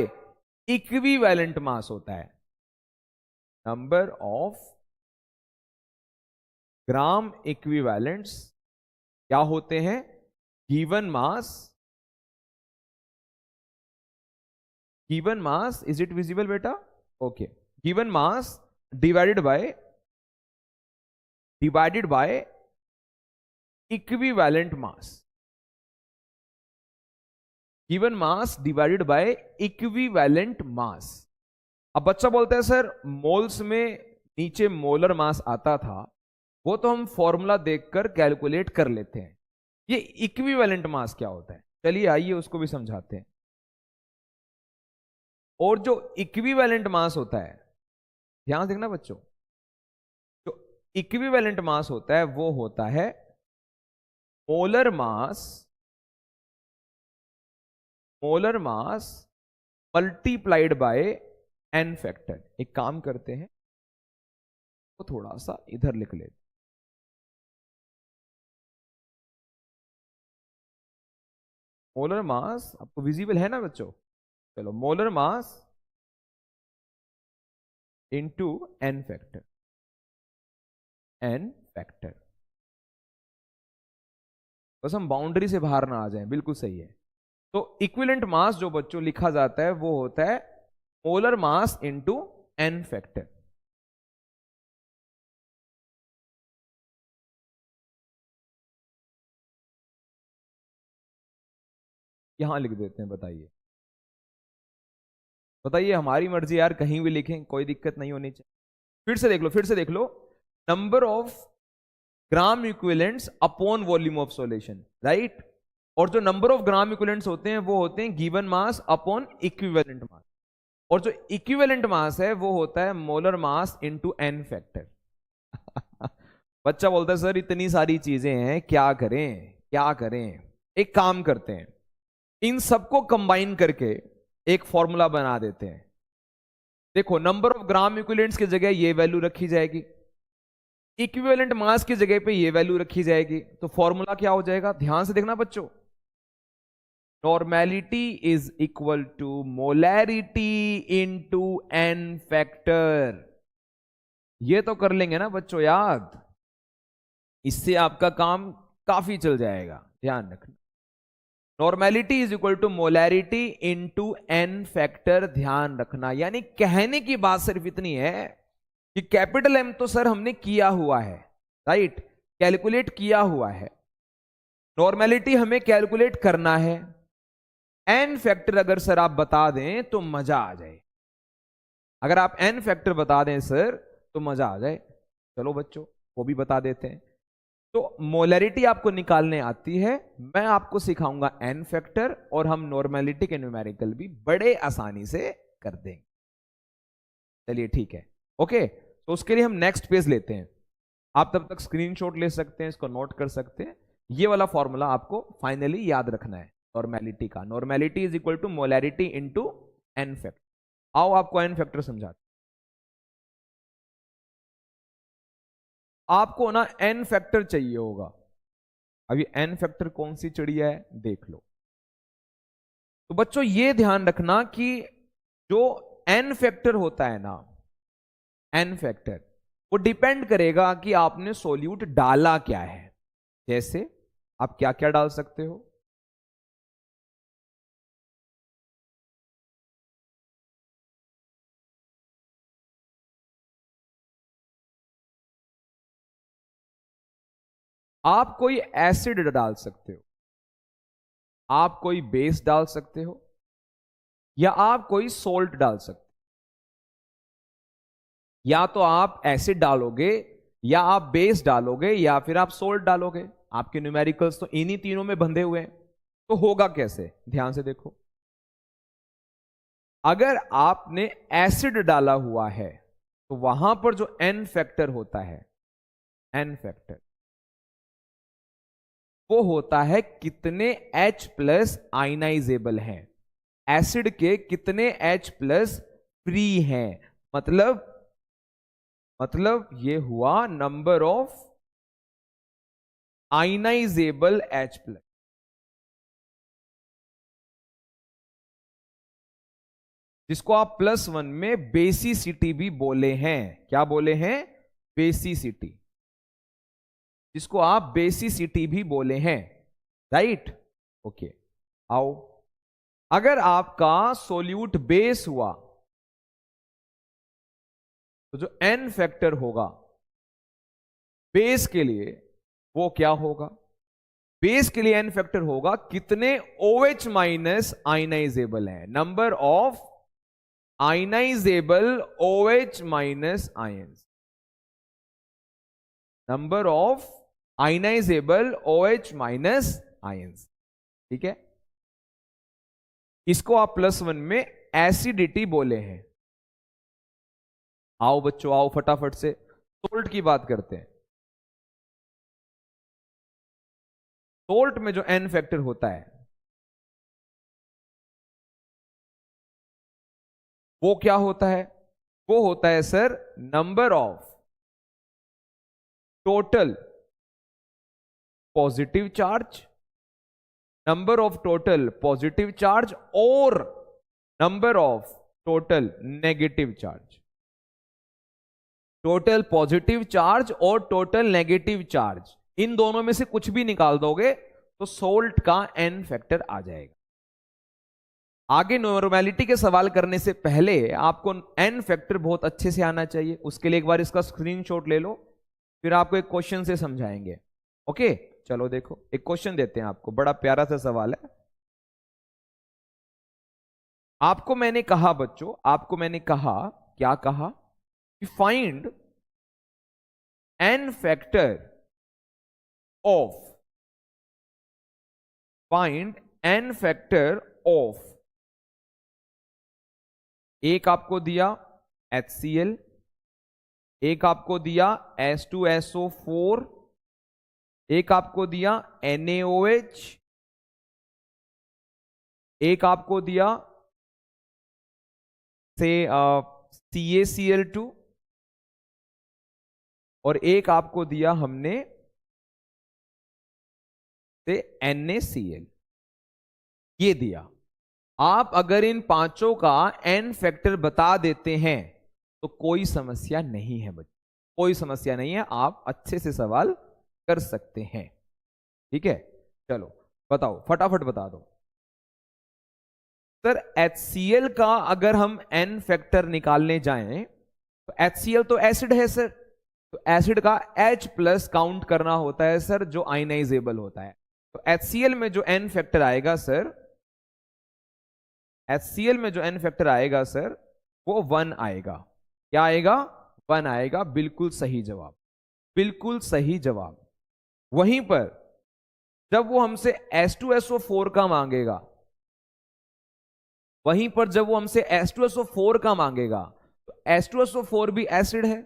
equivalent mass होता है। नंबर ऑफ ग्राम इक्विवेलेंट्स क्या होते हैं? Given mass, given mass, is it visible बेटा? Okay, given mass divided by equivalent mass, given mass divided by equivalent mass. अब बच्चा बोलता है सर मोल्स में नीचे मोलर मास आता था, वो तो हम फॉर्मूला देखकर कैलकुलेट कर लेते हैं, ये इक्विवेलेंट मास क्या होता है? चलिए आइए उसको भी समझाते हैं। और जो इक्विवेलेंट मास होता है, ध्यान देखना बच्चों, जो इक्विवेलेंट मास होता है वो होता है molar mass multiplied by n factor. एक काम करते हैं तो थोड़ा सा इधर लिख लेते, मोलर मास आपको विजिबल है ना बच्चों? चलो, molar mass into n factor. बस हम बाउंड्री से बाहर ना आ जाएं, बिल्कुल सही है। तो इक्विवेलेंट मास जो बच्चों लिखा जाता है वो होता है molar mass into n factor. यहां लिख देते हैं, बताइए बताइए, हमारी मर्जी यार, कहीं भी लिखें, कोई दिक्कत नहीं होनी चाहिए। फिर से देख लो, फिर से देख लो, number of gram equivalents upon volume of solution, right. और जो नंबर ऑफ ग्राम इक्विवेलेंट्स होते हैं वो होते हैं given mass upon equivalent mass, और जो इक्विवेलेंट मास है वो होता है molar mass into n factor. बच्चा बोलता है सर इतनी सारी चीजें हैं, क्या करें क्या करें। एक काम करते हैं, इन सबको कंबाइन करके एक फॉर्मूला बना देते हैं। देखो, नंबर ऑफ ग्राम इक्विवेलेंट्स की जगह ये वैल्यू रखी जाएगी, इक्विवेलेंट मास की जगह पे ये वैल्यू रखी जाएगी, तो फॉर्मूला क्या हो जाएगा, ध्यान से देखना बच्चों। Normality is equal to molarity into n factor. ये तो कर लेंगे ना बच्चों याद, इससे आपका काम काफी चल जाएगा, ध्यान रखना। Normality is equal to molarity into n factor, ध्यान रखना। यानी कहने की बात सिर्फ इतनी है कि कैपिटल एम तो सर हमने किया हुआ है, राइट, कैलकुलेट किया हुआ है। नॉर्मेलिटी हमें कैलकुलेट करना है, एन फैक्टर अगर सर आप बता दें तो मजा आ जाए। अगर आप एन फैक्टर बता दें सर तो मजा आ जाए। चलो बच्चों वो भी बता देते हैं। तो मोलैरिटी आपको निकालने आती है, मैं आपको सिखाऊंगा एन फैक्टर, और हम नॉर्मेलिटी के न्यूमेरिकल भी बड़े आसानी से कर देंगे। चलिए ठीक है, ओके। तो उसके लिए हम नेक्स्ट पेज लेते हैं। आप तब तक स्क्रीनशॉट ले सकते हैं, इसको नोट कर सकते हैं। ये वाला फॉर्मूला आपको फाइनली याद रखना है नॉर्मेलिटी का। Normality is equal to molarity into n factor. आओ आपको एन फैक्टर समझाते। आपको ना एन फैक्टर चाहिए होगा। अभी एन फैक्टर कौन सी चिड़िया है देख लो। तो बच्चों ये ध्यान रखना कि जो एन फैक्टर होता है ना, एन फैक्टर, वो डिपेंड करेगा कि आपने सोल्यूट डाला क्या है। जैसे आप क्या क्या डाल सकते हो, आप कोई एसिड डाल सकते हो, आप कोई बेस डाल सकते हो, या आप कोई सोल्ट डाल सकते हो। या तो आप एसिड डालोगे, या आप बेस डालोगे, या फिर आप सोल्ट डालोगे। आपके न्यूमेरिकल्स तो इन्हीं तीनों में बंधे हुए हैं। तो होगा कैसे, ध्यान से देखो। अगर आपने एसिड डाला हुआ है तो वहां पर जो एन फैक्टर होता है, एन फैक्टर वो होता है कितने H प्लस आयनाइजेबल हैं, एसिड के कितने H प्लस फ्री हैं। मतलब ये हुआ number of ionizable H plus, जिसको आप +1 में बेसिसिटी भी बोले हैं। क्या बोले हैं, बेसिसिटी, जिसको आप बेसिसिटी भी बोले हैं, राइट, ओके। आओ, अगर आपका सोल्यूट बेस हुआ तो जो एन फैक्टर होगा बेस के लिए वो क्या होगा, बेस के लिए एन फैक्टर होगा कितने OH माइनस आयनाइजेबल है, number of ionizable OH minus ions, number of ionizable OH minus ions, ठीक है। इसको आप +1 में एसिडिटी बोले हैं। आओ बच्चों, आओ फटाफट से सोल्ट की बात करते हैं। सोल्ट में जो एन फैक्टर होता है वो क्या होता है, वो होता है sir number of total positive charge, number of total positive charge, और number of total negative charge. Total positive charge और टोटल नेगेटिव चार्ज, इन दोनों में से कुछ भी निकाल दोगे तो सोल्ट का n फैक्टर आ जाएगा। आगे नॉर्मेलिटी के सवाल करने से पहले आपको n फैक्टर बहुत अच्छे से आना चाहिए। उसके लिए एक बार इसका स्क्रीनशॉट ले लो, फिर आपको एक क्वेश्चन से समझाएंगे। ओके, चलो देखो एक क्वेश्चन देते हैं आपको, बड़ा प्यारा सा सवाल है। आपको मैंने कहा बच्चों, आपको मैंने कहा, क्या कहा कि find n factor of, find n factor of, एक आपको दिया HCl, एक आपको दिया H2SO4, एक आपको दिया NaOH, एक आपको दिया से CaCl2, और एक आपको दिया हमने से NaCl, ये दिया। आप अगर इन पांचों का n फैक्टर बता देते हैं तो कोई समस्या नहीं है बच्चों, कोई समस्या नहीं है, आप अच्छे से सवाल कर सकते हैं। ठीक है, चलो बताओ, फटाफट बता दो। सर HCl का अगर हम n फैक्टर निकालने जाएं तो HCl तो एसिड है सर, तो एसिड का H प्लस काउंट करना होता है सर, जो आयनाइजेबल होता है। तो HCl में जो n फैक्टर आएगा सर, HCl में जो n फैक्टर आएगा सर, वो 1 आएगा। क्या आएगा? 1 आएगा। बिल्कुल सही जवाब, बिल्कुल सही जवाब। वहीं पर जब वो हमसे H2SO4 का मांगेगा, वहीं पर जब वो हमसे H2SO4 का मांगेगा, तो H2SO4 भी एसिड है,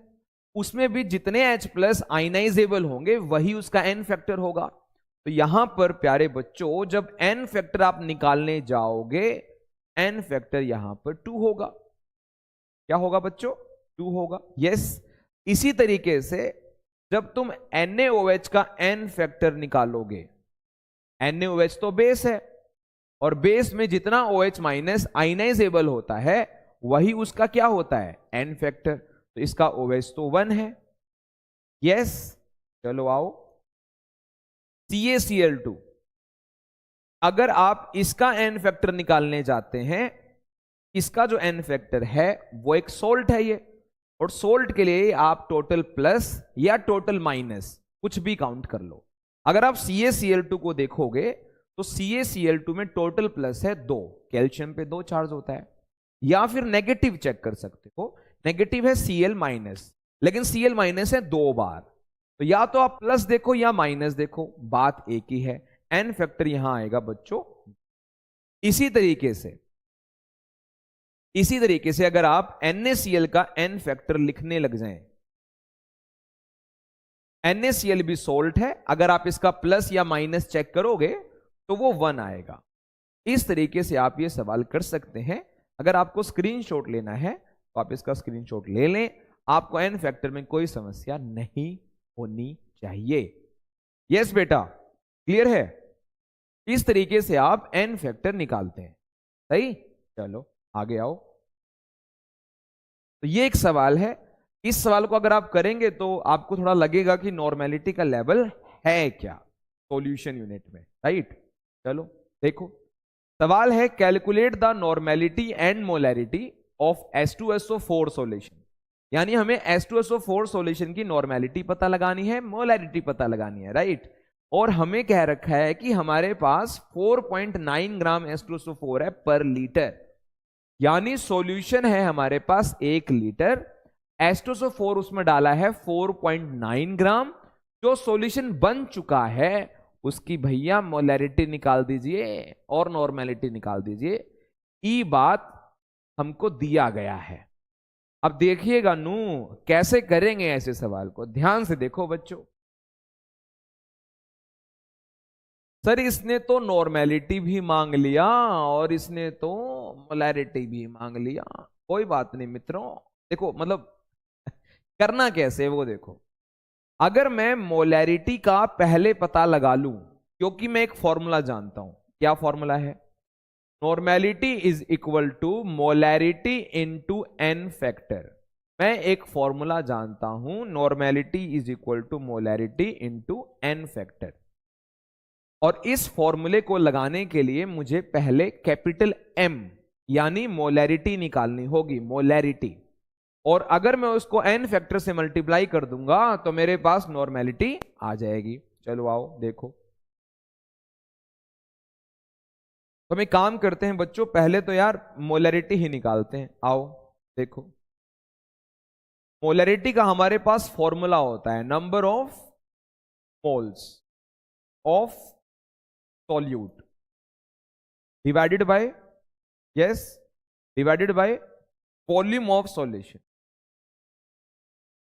उसमें भी जितने H प्लस आयनाइजेबल होंगे वही उसका n फैक्टर होगा। तो यहां पर प्यारे बच्चों जब n फैक्टर आप निकालने जाओगे, n फैक्टर यहां पर 2 होगा। क्या होगा बच्चों? 2 होगा। यस, इसी तरीके से जब तुम NaOH का n फैक्टर निकालोगे, NaOH तो बेस है, और बेस में जितना OH माइनस आयनाइजेबल होता है वही उसका क्या होता है? n factor. तो इसका OH तो 1 है। यस, चलो आओ, CaCl2, अगर आप इसका n फैक्टर निकालने जाते हैं, इसका जो n फैक्टर है वो एक सोल्ट है ये, और सोल्ट के लिए आप टोटल प्लस या टोटल माइनस कुछ भी काउंट कर लो। अगर आप CaCl2 को देखोगे तो CaCl2 में टोटल प्लस है 2, कैल्शियम पे 2 चार्ज होता है, या फिर नेगेटिव चेक कर सकते हो, नेगेटिव है Cl माइनस, लेकिन Cl माइनस है 2 बार। तो या तो आप प्लस देखो या माइनस देखो, बात एक ही है, n फैक्टर यहां आएगा बच्चों। इसी तरीके से अगर आप NaCl का n फैक्टर लिखने लग जाएं, NaCl भी सोल्ट है, अगर आप इसका प्लस या माइनस चेक करोगे तो वो 1 आएगा। इस तरीके से आप ये सवाल कर सकते हैं। अगर आपको स्क्रीनशॉट लेना है तो आप इसका स्क्रीनशॉट ले लें, आपको n फैक्टर में कोई समस्या नहीं होनी चाहिए। यस बेटा, क्लियर है? इस तरीके से आप n फैक्टर निकालते हैं। सही, चलो आगे आओ। तो ये एक सवाल है, इस सवाल को अगर आप करेंगे तो आपको थोड़ा लगेगा कि नॉर्मेलिटी का लेवल है क्या सॉल्यूशन यूनिट में, राइट? चलो देखो, सवाल है calculate the normality and molarity of H2SO4 solution. यानी हमें H2SO4 सॉल्यूशन की नॉर्मेलिटी पता लगानी है, मोलैरिटी पता लगानी है, राइट? और हमें कह रखा है कि हमारे पास 4.9 ग्राम H2SO4 है पर लीटर, यानी सॉल्यूशन है हमारे पास 1 लीटर, H2SO4 उसमें डाला है 4.9 ग्राम। जो सॉल्यूशन बन चुका है उसकी भैया मोलैरिटी निकाल दीजिए और नॉर्मेलिटी निकाल दीजिए। ई बात हमको दिया गया है। अब देखिएगा नू कैसे करेंगे ऐसे सवाल को, ध्यान से देखो बच्चों। सर इसने तो नॉर्मेलिटी भी मांग लिया और इसने तो मोलैरिटी भी मांग लिया। कोई बात नहीं मित्रों, देखो मतलब करना कैसे वो देखो। अगर मैं मोलैरिटी का पहले पता लगा लूं, क्योंकि मैं एक फॉर्मूला जानता हूं, क्या फॉर्मूला है? Normality is equal to molarity into n factor. मैं एक फॉर्मूला जानता हूं, normality is equal to molarity into n factor. और इस फॉर्मूले को लगाने के लिए मुझे पहले कैपिटल M यानी मोलैरिटी निकालनी होगी, मोलैरिटी। और अगर मैं उसको n फैक्टर से मल्टीप्लाई कर दूंगा तो मेरे पास नॉर्मेलिटी आ जाएगी। चलो आओ देखो। तो हम एक काम करते हैं बच्चों, पहले तो यार मोलैरिटी ही निकालते हैं। आओ देखो, मोलैरिटी का हमारे पास फॉर्मूला होता है number of moles of solute divided by, yes, divided by volume of solution,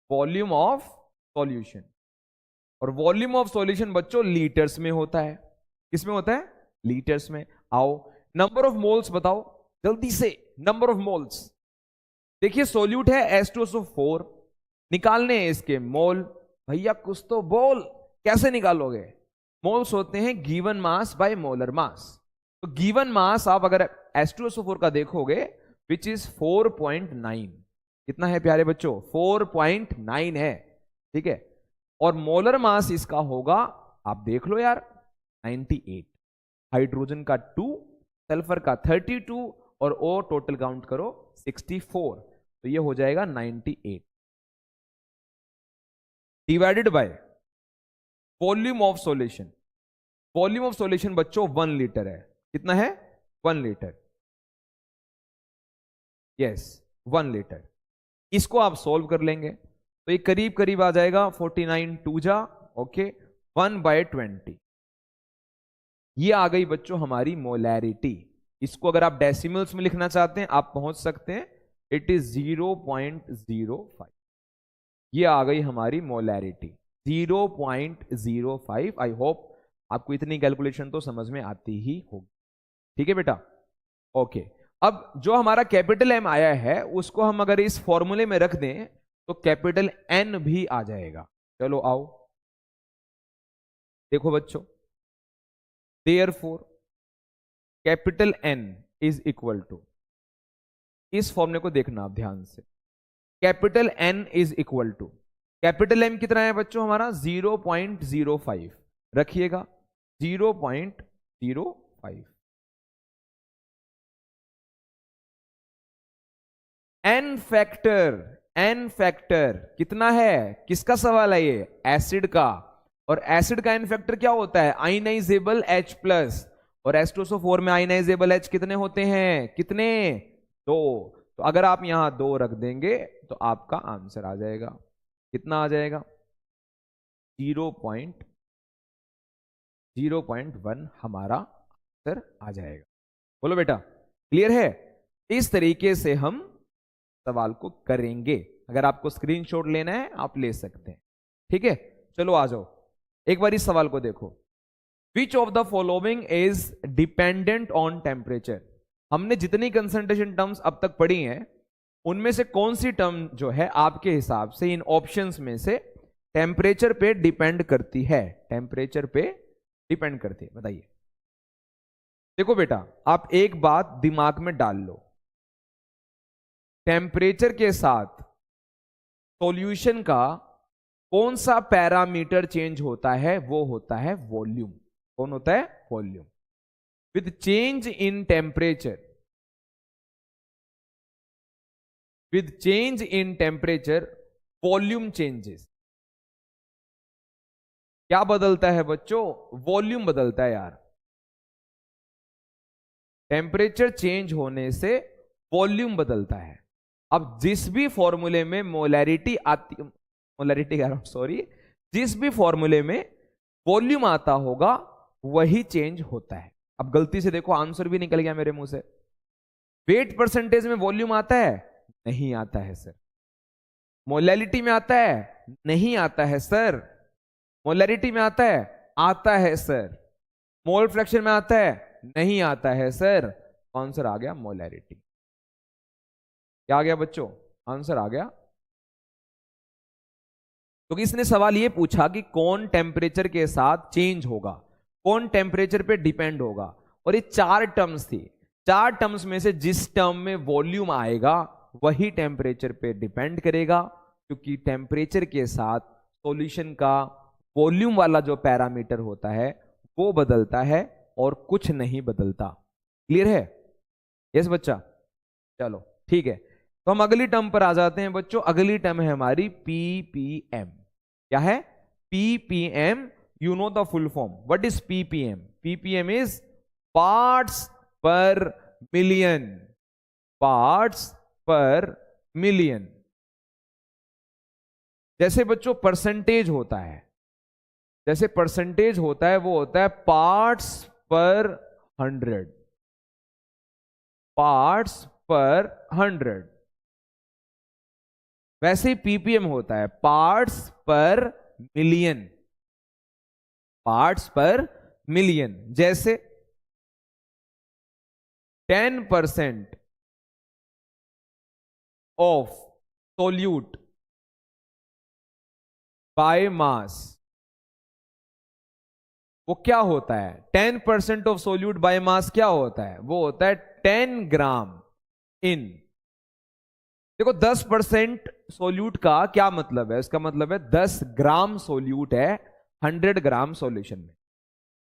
volume of solution. और वॉल्यूम ऑफ सॉल्यूशन बच्चों लीटर्स में होता है। किसमें होता है? लीटर्स में। आओ नंबर ऑफ मोल्स बताओ जल्दी से, नंबर ऑफ मोल्स। देखिए सोल्यूट है H2SO4, निकालने हैं इसके मोल। भैया कुछ तो बोल, कैसे निकालोगे? मोल्स होते हैं given mass by molar mass. तो गिवन मास आप अगर H2SO4 का देखोगे विच इज 4.9, कितना है प्यारे बच्चों? 4.9 है, ठीक है। और मोलर मास इसका होगा, आप देख लो यार, 98। हाइड्रोजन का 2, सल्फर का 32 और ओ टोटल काउंट करो 64, तो ये हो जाएगा 98 divided by volume of solution. Volume of solution बच्चों 1 लीटर है। कितना है? 1 लीटर, यस 1 लीटर। इसको आप सॉल्व कर लेंगे तो ये करीब करीब आ जाएगा 49 2 जा, ओके, 1/20। ये आ गई बच्चों हमारी मोलैरिटी। इसको अगर आप डेसिमल्स में लिखना चाहते हैं आप पहुंच सकते हैं, इट इज 0.05। ये आ गई हमारी मोलैरिटी 0.05। आई होप आपको इतनी कैलकुलेशन तो समझ में आती ही होगी, ठीक है बेटा, ओके। अब जो हमारा कैपिटल M आया है उसको हम अगर इस फॉर्मूले में रख दें तो कैपिटल N भी आ जाएगा। चलो आओ देखो बच्चों, Therefore capital N is equal to, इस फॉर्मूले को देखना आप ध्यान से, capital N is equal to, capital M कितना है बच्चों हमारा? 0.05 रखिएगा, 0.05। N फैक्टर कितना है? किसका सवाल है ये? एसिड का। और एसिड का N फैक्टर क्या होता है? Ionizable H plus. और H2SO4 में आयनाइजेबल H कितने होते हैं? कितने? 2। तो अगर आप यहां 2 रख देंगे तो आपका आंसर आ जाएगा। कितना आ जाएगा? 0.1 हमारा आंसर आ जाएगा। बोलो बेटा, क्लियर है? इस तरीके से हम सवाल को करेंगे। अगर आपको स्क्रीनशॉट लेना है आप ले सकते हैं, ठीक है। चलो आ जाओ एक बार इस सवाल को देखो। Which of the following is dependent on temperature. हमने जितनी कंसंट्रेशन टर्म्स अब तक पढ़ी हैं उनमें से कौन सी टर्म जो है आपके हिसाब से इन ऑप्शंस में से टेम्परेचर पे डिपेंड करती है? टेम्परेचर पे डिपेंड करती है, बताइए। देखो बेटा, आप एक बात दिमाग में डाल लो, टेम्परेचर के साथ सॉल्यूशन का कौन सा पैरामीटर चेंज होता है? वो होता है वॉल्यूम। कौन होता है? Volume. With change in temperature, with change in temperature volume changes. क्या बदलता है बच्चों? वॉल्यूम बदलता है यार। टेम्परेचर चेंज होने से वॉल्यूम बदलता है। अब जिस भी फॉर्मूले में मोलैरिटी आती, मोलैरिटी कह रहा हूं सॉरी, जिस भी फॉर्मूले में वॉल्यूम आता होगा वही चेंज होता है। अब गलती से देखो आंसर भी निकल गया मेरे मुंह से। वेट परसेंटेज में वॉल्यूम आता है? नहीं आता है सर। मोलैरिटी में आता है? नहीं आता है सर। मोलैरिटी में आता है? आता है सर। मोल फ्रैक्शन में आता है? नहीं आता है सर। आंसर आ गया मोलैरिटी। क्या आ गया बच्चों? आंसर आ गया। क्योंकि इसने सवाल ये पूछा कि कौन टेम्परेचर के साथ चेंज होगा, कौन टेम्परेचर पे डिपेंड होगा। और ये 4 टर्म्स थी। 4 टर्म्स में से जिस टर्म में वॉल्यूम आएगा वही टेम्परेचर पे डिपेंड करेगा, क्योंकि टेम्परेचर के साथ सॉल्यूशन का वॉल्यूम वाला जो पैरामीटर होता है वो बदलता है और कुछ नहीं बदलता। क्लियर है? यस बच्चा, चलो ठीक है। तो हम अगली टर्म पर आ जाते हैं बच्चों। अगली टर्म है हमारी पीपीएम। क्या है? Ppm. You know the full form. What is ppm? Ppm is parts पर मिलियन। पार्ट्स पर मिलियन। जैसे बच्चों परसेंटेज होता है, जैसे परसेंटेज होता है वो होता है पार्ट्स पर 100। पार्ट्स पर 100। वैसे ही पीपीएम होता है पार्ट्स पर मिलियन। पार्ट्स पर मिलियन। जैसे 10% ऑफ सोल्यूट बाय मास, वो क्या होता है? 10% ऑफ सोल्यूट बाय मास क्या होता है? वो होता है 10 ग्राम इन। देखो 10% सोल्यूट का क्या मतलब है? इसका मतलब है 10 ग्राम सोल्यूट है 100 ग्राम सॉल्यूशन में।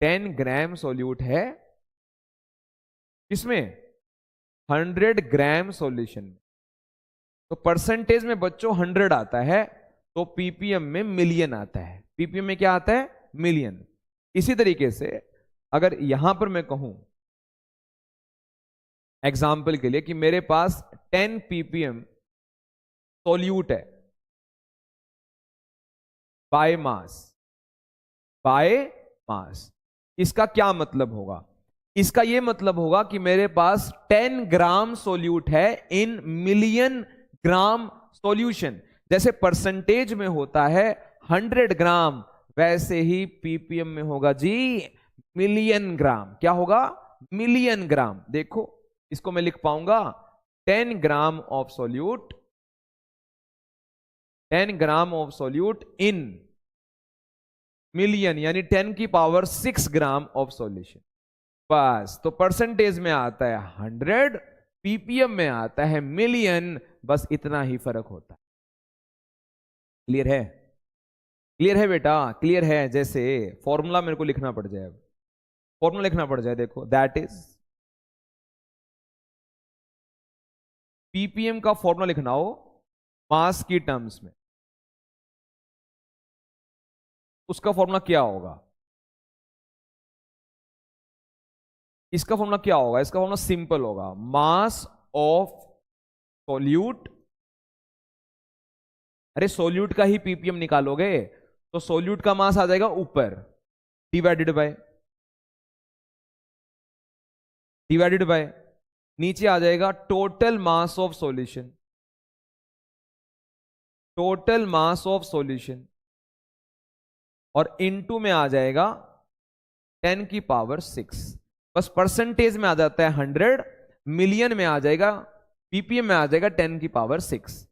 10 ग्राम सोल्यूट है किसमें? 100 ग्राम सॉल्यूशन में। तो परसेंटेज में बच्चों 100 आता है, तो पीपीएम में मिलियन आता है। पीपीएम में क्या आता है? मिलियन। इसी तरीके से अगर यहां पर मैं कहूं एग्जाम्पल के लिए कि मेरे पास 10 पीपीएम सोल्यूट है बाय मास। बाय मास इसका क्या मतलब होगा? इसका यह मतलब होगा कि मेरे पास 10 ग्राम सोल्यूट है इन मिलियन ग्राम सॉल्यूशन। जैसे परसेंटेज में होता है 100 ग्राम, वैसे ही पीपीएम में होगा जी मिलियन ग्राम। क्या होगा? मिलियन ग्राम। देखो इसको मैं लिख पाऊंगा 10 gram of solute, 10 gram of solute in million, यानी 10 की पावर 6 ग्राम ऑफ सॉल्यूशन। बस, तो परसेंटेज में आता है 100, पीपीएम में आता है मिलियन। बस इतना ही फर्क होता है। क्लियर है? क्लियर है बेटा? क्लियर है? जैसे फॉर्मूला मेरे को लिखना पड़ जाए, अब फॉर्मूला लिखना पड़ जाए। देखो दैट इज पीपीएम का फॉर्मूला लिखना हो मास की टर्म्स में, उसका फॉर्मूला क्या होगा? इसका फॉर्मूला क्या होगा? इसका फॉर्मूला सिंपल होगा, मास ऑफ सोल्यूट। अरे सोल्यूट का ही पीपीएम निकालोगे तो सोल्यूट का मास आ जाएगा ऊपर, डिवाइडेड बाय नीचे आ जाएगा total mass of solution. Total mass of solution और इनटू में आ जाएगा 10 की पावर 6। बस परसेंटेज में आ जाता है 100, मिलियन में आ जाएगा, पीपीएम में आ जाएगा 10 की पावर 6।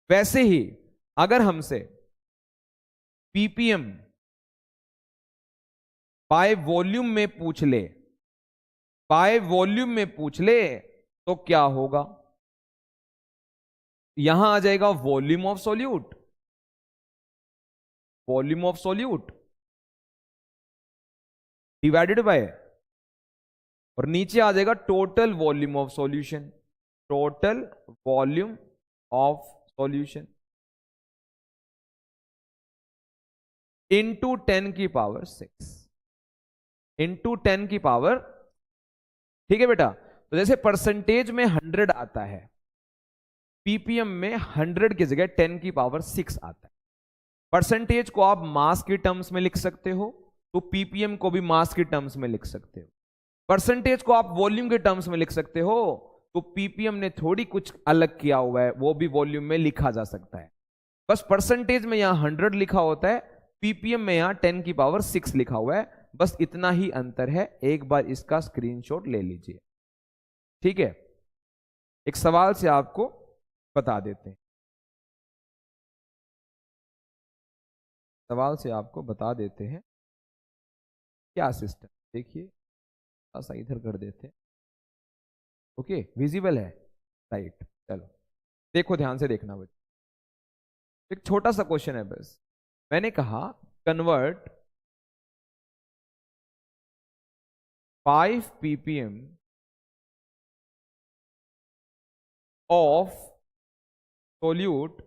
वैसे ही अगर हमसे पीपीएम बाय वॉल्यूम में पूछ ले, बाय वॉल्यूम में पूछ ले तो क्या होगा? यहां आ जाएगा volume of solute, volume of solute divided by, और नीचे आ जाएगा total volume of solution, total volume of solution into 10 की पावर 6, इंटू 10 की पावर। ठीक है बेटा? तो जैसे परसेंटेज में 100 आता है, पीपीएम में 100 की जगह 10 की पावर 6 आता है। परसेंटेज को आप मास के टर्म्स में लिख सकते हो, तो पीपीएम को भी मास के टर्म्स में लिख सकते हो। परसेंटेज को आप वॉल्यूम के टर्म्स में लिख सकते हो, तो पीपीएम ने थोड़ी कुछ अलग किया हुआ है, वो भी वॉल्यूम में लिखा जा सकता है। बस परसेंटेज में यहां 100 लिखा होता है, पीपीएम में यहां 10 की पावर 6 लिखा हुआ है। बस इतना ही अंतर है। एक बार इसका स्क्रीनशॉट ले लीजिए। ठीक है? एक सवाल से आपको बता देते हैं, सवाल से आपको बता देते हैं क्या सिस्टम। देखिए सा इधर कर देते हैं। ओके, विजिबल है? राइट, चलो देखो, ध्यान से देखना बच्चों। एक छोटा सा क्वेश्चन है बस। मैंने कहा convert 5 ppm of solute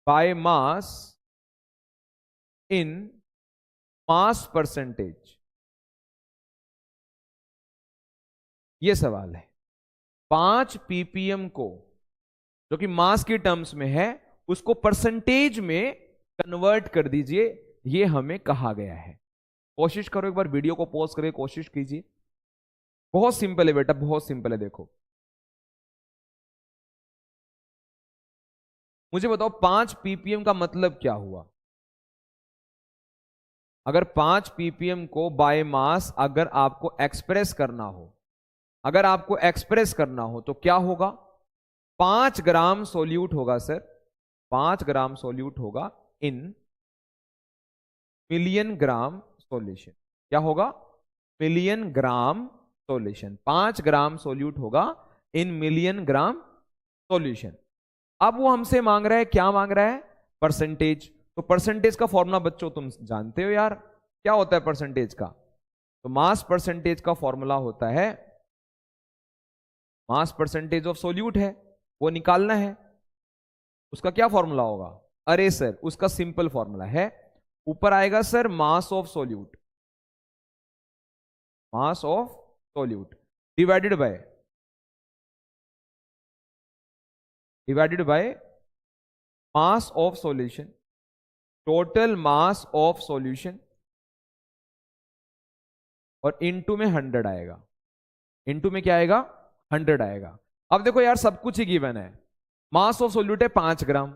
by mass in mass percentage? ये सवाल है। 5 ppm को, जो कि मास की टर्म्स में है, उसको परसेंटेज में कन्वर्ट कर दीजिए, ये हमें कहा गया है। कोशिश करो, एक बार वीडियो को पॉज करके कोशिश कीजिए। बहुत सिंपल है बेटा, बहुत सिंपल है। देखो मुझे बताओ 5 ppm का मतलब क्या हुआ? अगर 5 ppm को बाय मास अगर आपको एक्सप्रेस करना हो, अगर आपको एक्सप्रेस करना हो तो क्या होगा? 5 ग्राम सोल्यूट होगा सर, 5 ग्राम सोल्यूट होगा इन मिलियन ग्राम सॉल्यूशन। क्या होगा? मिलियन ग्राम सॉल्यूशन। 5 ग्राम सोल्यूट होगा इन मिलियन ग्राम सॉल्यूशन। अब वो हमसे मांग रहा है, क्या मांग रहा है? परसेंटेज। तो परसेंटेज का फॉर्मूला बच्चों तुम जानते हो यार, क्या होता है परसेंटेज का? तो मास परसेंटेज का फॉर्मूला होता है, मास परसेंटेज ऑफ सोल्यूट है, वो निकालना है। उसका क्या फॉर्मूला होगा? अरे सर उसका सिंपल फॉर्मूला है, ऊपर आएगा sir mass of solute, mass of solute divided by mass of solution, total mass of solution, और इनटू में 100 आएगा। इनटू में क्या आएगा? 100 आएगा। अब देखो यार सब कुछ ही गिवन है। मास ऑफ सोल्यूट है 5 ग्राम,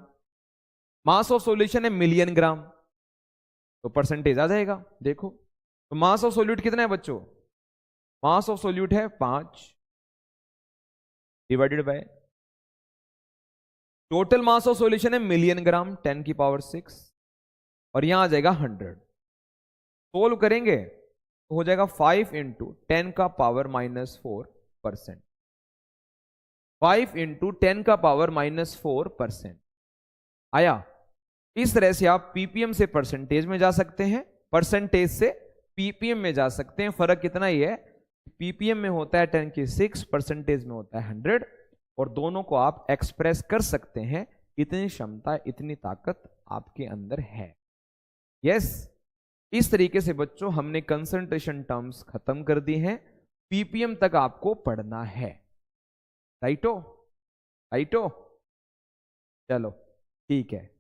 मास ऑफ सॉल्यूशन है मिलियन ग्राम, तो परसेंटेज आ जाएगा। देखो तो मास ऑफ सोल्यूट कितना है बच्चों? मास ऑफ सोल्यूट है 5 divided by total mass of solution है मिलियन ग्राम 10 की पावर 6, और यहां आ जाएगा 100। सोल्व करेंगे तो हो जाएगा 5 इंटू 10 का पावर -4%, 5 इंटू 10 का पावर -4% आया। इस तरह से आप पीपीएम से परसेंटेज में जा सकते हैं, परसेंटेज से पीपीएम में जा सकते हैं। फर्क कितना ही है, पीपीएम में होता है 10 की 6, परसेंटेज में होता है 100, और दोनों को आप एक्सप्रेस कर सकते हैं। इतनी क्षमता, इतनी ताकत आपके अंदर है। यस, इस तरीके से बच्चों हमने कंसंट्रेशन टर्म्स खत्म कर दी हैं। पीपीएम तक आपको पढ़ना है। राइटो? राइटो? चलो ठीक है।